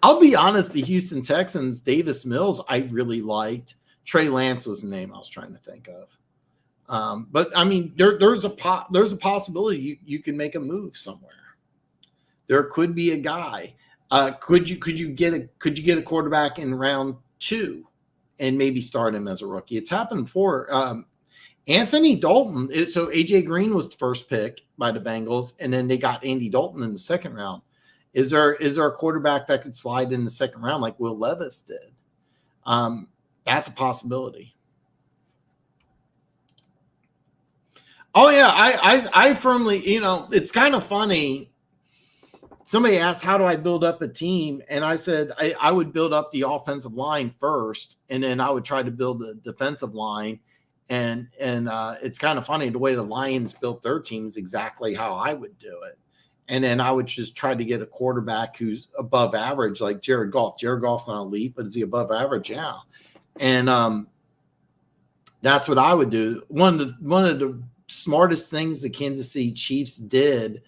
I'll be honest, the Houston Texans, Davis Mills, I really liked. Trey Lance was the name I was trying to think of. But I mean, there's a possibility you can make a move somewhere. There could be a guy. Could you get a quarterback in round 2 and maybe start him as a rookie? It's happened before. Anthony Dalton. So AJ Green was the first pick by the Bengals, and then they got Andy Dalton in the second round. Is there a quarterback that could slide in the second round like Will Levis did? That's a possibility. Oh yeah, I firmly, it's kind of funny. Somebody asked, how do I build up a team? And I said, I would build up the offensive line first, and then I would try to build the defensive line. And it's kind of funny, the way the Lions built their team is exactly how I would do it. And then I would just try to get a quarterback who's above average, like Jared Goff. Jared Goff's not elite, but is he above average? Yeah. And that's what I would do. One of the smartest things the Kansas City Chiefs did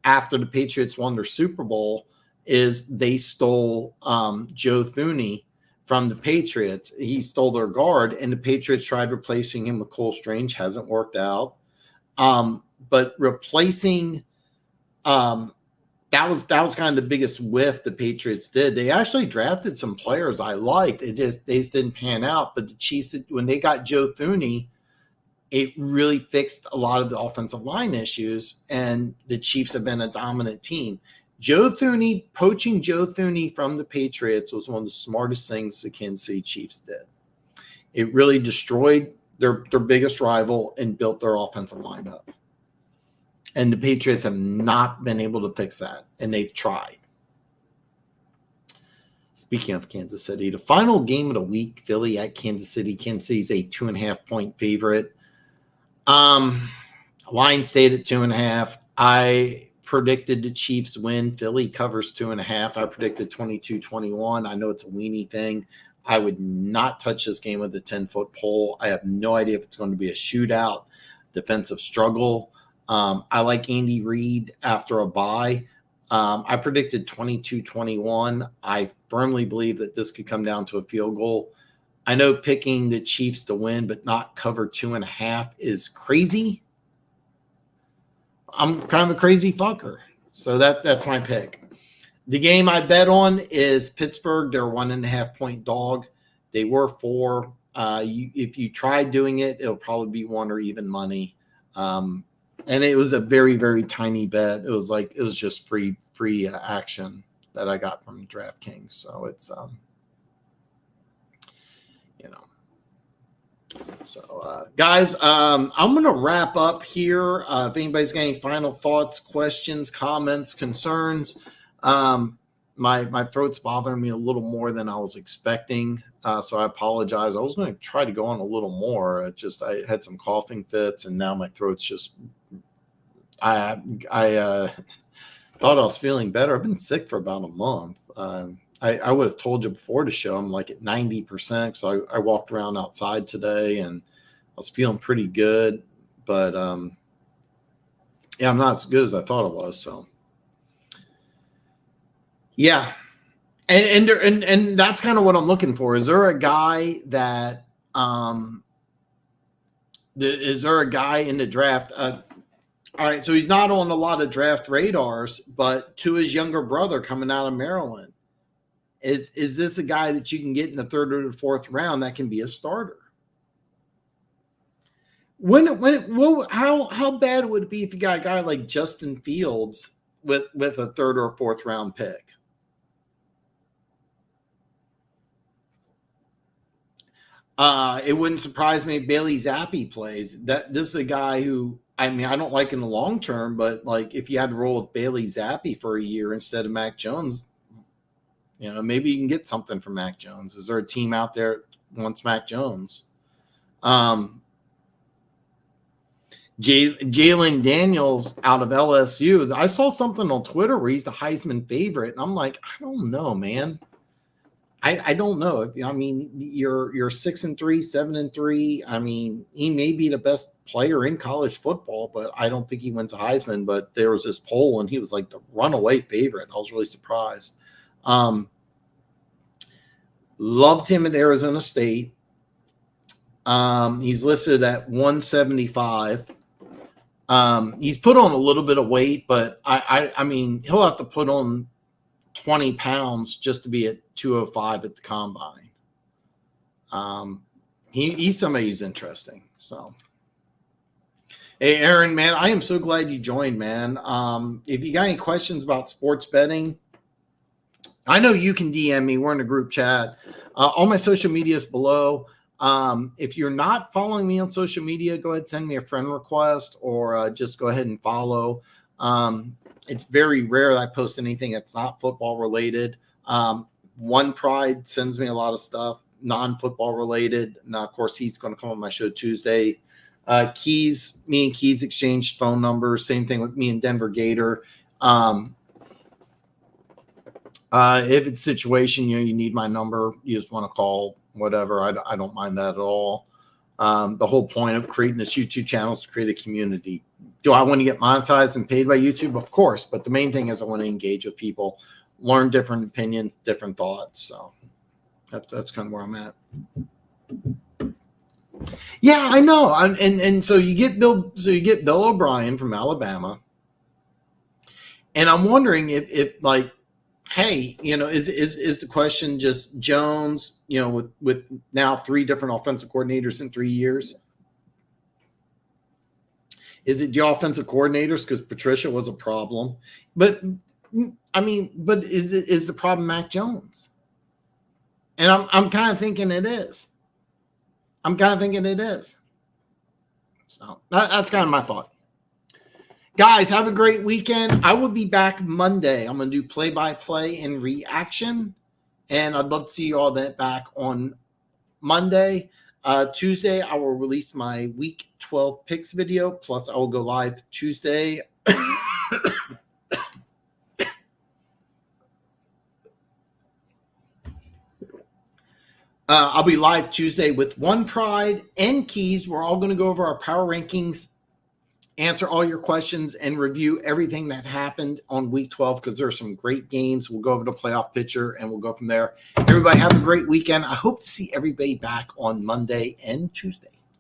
after the Patriots won their Super Bowl is they stole Joe Thuney from the Patriots. He stole their guard, and the Patriots tried replacing him with Cole Strange. Hasn't worked out. But replacing that was kind of the biggest whiff the Patriots did. They actually drafted some players I liked. They just didn't pan out. But the Chiefs, when they got Joe Thuney, it really fixed a lot of the offensive line issues, and the Chiefs have been a dominant team. Poaching Joe Thuney from the Patriots was one of the smartest things the Kansas City Chiefs did. It really destroyed their biggest rival and built their offensive line up. And the Patriots have not been able to fix that, and they've tried. Speaking of Kansas City, the final game of the week, Philly at Kansas City. Kansas City's a 2.5-point favorite. Line stayed at 2.5. I predicted the Chiefs win. Philly covers 2.5. I predicted 22-21. I know it's a weenie thing. I would not touch this game with a 10-foot pole. I have no idea if it's going to be a shootout, defensive struggle. I like Andy Reid after a bye. I predicted 22-21. I firmly believe that this could come down to a field goal. I know picking the Chiefs to win but not cover 2.5 is crazy. I'm kind of a crazy fucker. So that's my pick. The game I bet on is Pittsburgh. They're 1.5-point dog. They were 4. If you tried doing it, it'll probably be 1 or even money. And it was a very, very tiny bet. It was just free action that I got from DraftKings. So it's So, guys, I'm going to wrap up here. If anybody's got any final thoughts, questions, comments, concerns, my throat's bothering me a little more than I was expecting. So I apologize. I was going to try to go on a little more. I had some coughing fits, and now my throat's just. I thought I was feeling better. I've been sick for about a month. I would have told you before the show I'm like at 90%. So I walked around outside today and I was feeling pretty good. But I'm not as good as I thought it was. So yeah. And that's kind of what I'm looking for. Is there a guy that is there a guy in the draft? All right, so he's not on a lot of draft radars, but to his younger brother coming out of Maryland. Is this a guy that you can get in the 3rd or the 4th round that can be a starter? How bad would it be if you got a guy like Justin Fields with a 3rd or 4th round pick? It wouldn't surprise me if Bailey Zappi plays. This is a guy who, I mean, I don't like in the long term, but like if you had to roll with Bailey Zappi for a year instead of Mac Jones, maybe you can get something from Mac Jones. Is there a team out there that wants Mac Jones? Jalen Daniels out of LSU. I saw something on Twitter where he's the Heisman favorite, and I'm like, I don't know, man. I don't know. You're 6-3, 7-3. I mean, he may be the best player in college football, but I don't think he wins a Heisman. But there was this poll, and he was like the runaway favorite. I was really surprised. Loved him at Arizona State. He's listed at 175. He's put on a little bit of weight, but I mean, he'll have to put on 20 pounds just to be at 205 at the combine. He's somebody who's interesting. So, hey, Aaron, man, I am so glad you joined, man. If you got any questions about sports betting, I know you can DM me. We're in a group chat. All my social media is below. If you're not following me on social media, go ahead and send me a friend request or just go ahead and follow. It's very rare that I post anything that's not football related. One Pride sends me a lot of stuff, non-football related. Now, of course, he's going to come on my show Tuesday. Keys, me and Keys exchanged phone numbers. Same thing with me and Denver Gator. If it's a situation, you need my number, you just want to call, whatever. I don't mind that at all. The whole point of creating this YouTube channel is to create a community. Do I want to get monetized and paid by YouTube? Of course. But the main thing is I want to engage with people, learn different opinions, different thoughts. So that's kind of where I'm at. Yeah, I know. And so you get Bill O'Brien from Alabama. And I'm wondering if like, hey, is the question just Jones, with now 3 different offensive coordinators in 3 years? Is it the offensive coordinators because Patricia was a problem? But I mean, but is the problem Mac Jones? And I'm kind of thinking it is. So that's kind of my thought. Guys, have a great weekend. I will be back Monday. I'm going to do play-by-play and reaction. And I'd love to see you all back on Monday. Tuesday, I will release my Week 12 picks video. Plus, I will go live Tuesday. I'll be live Tuesday with One Pride and Keys. We're all going to go over our power rankings, answer all your questions, and review everything that happened on Week 12 because there's some great games. We'll go over the playoff picture, and we'll go from there. Everybody have a great weekend. I hope to see everybody back on Monday and Tuesday.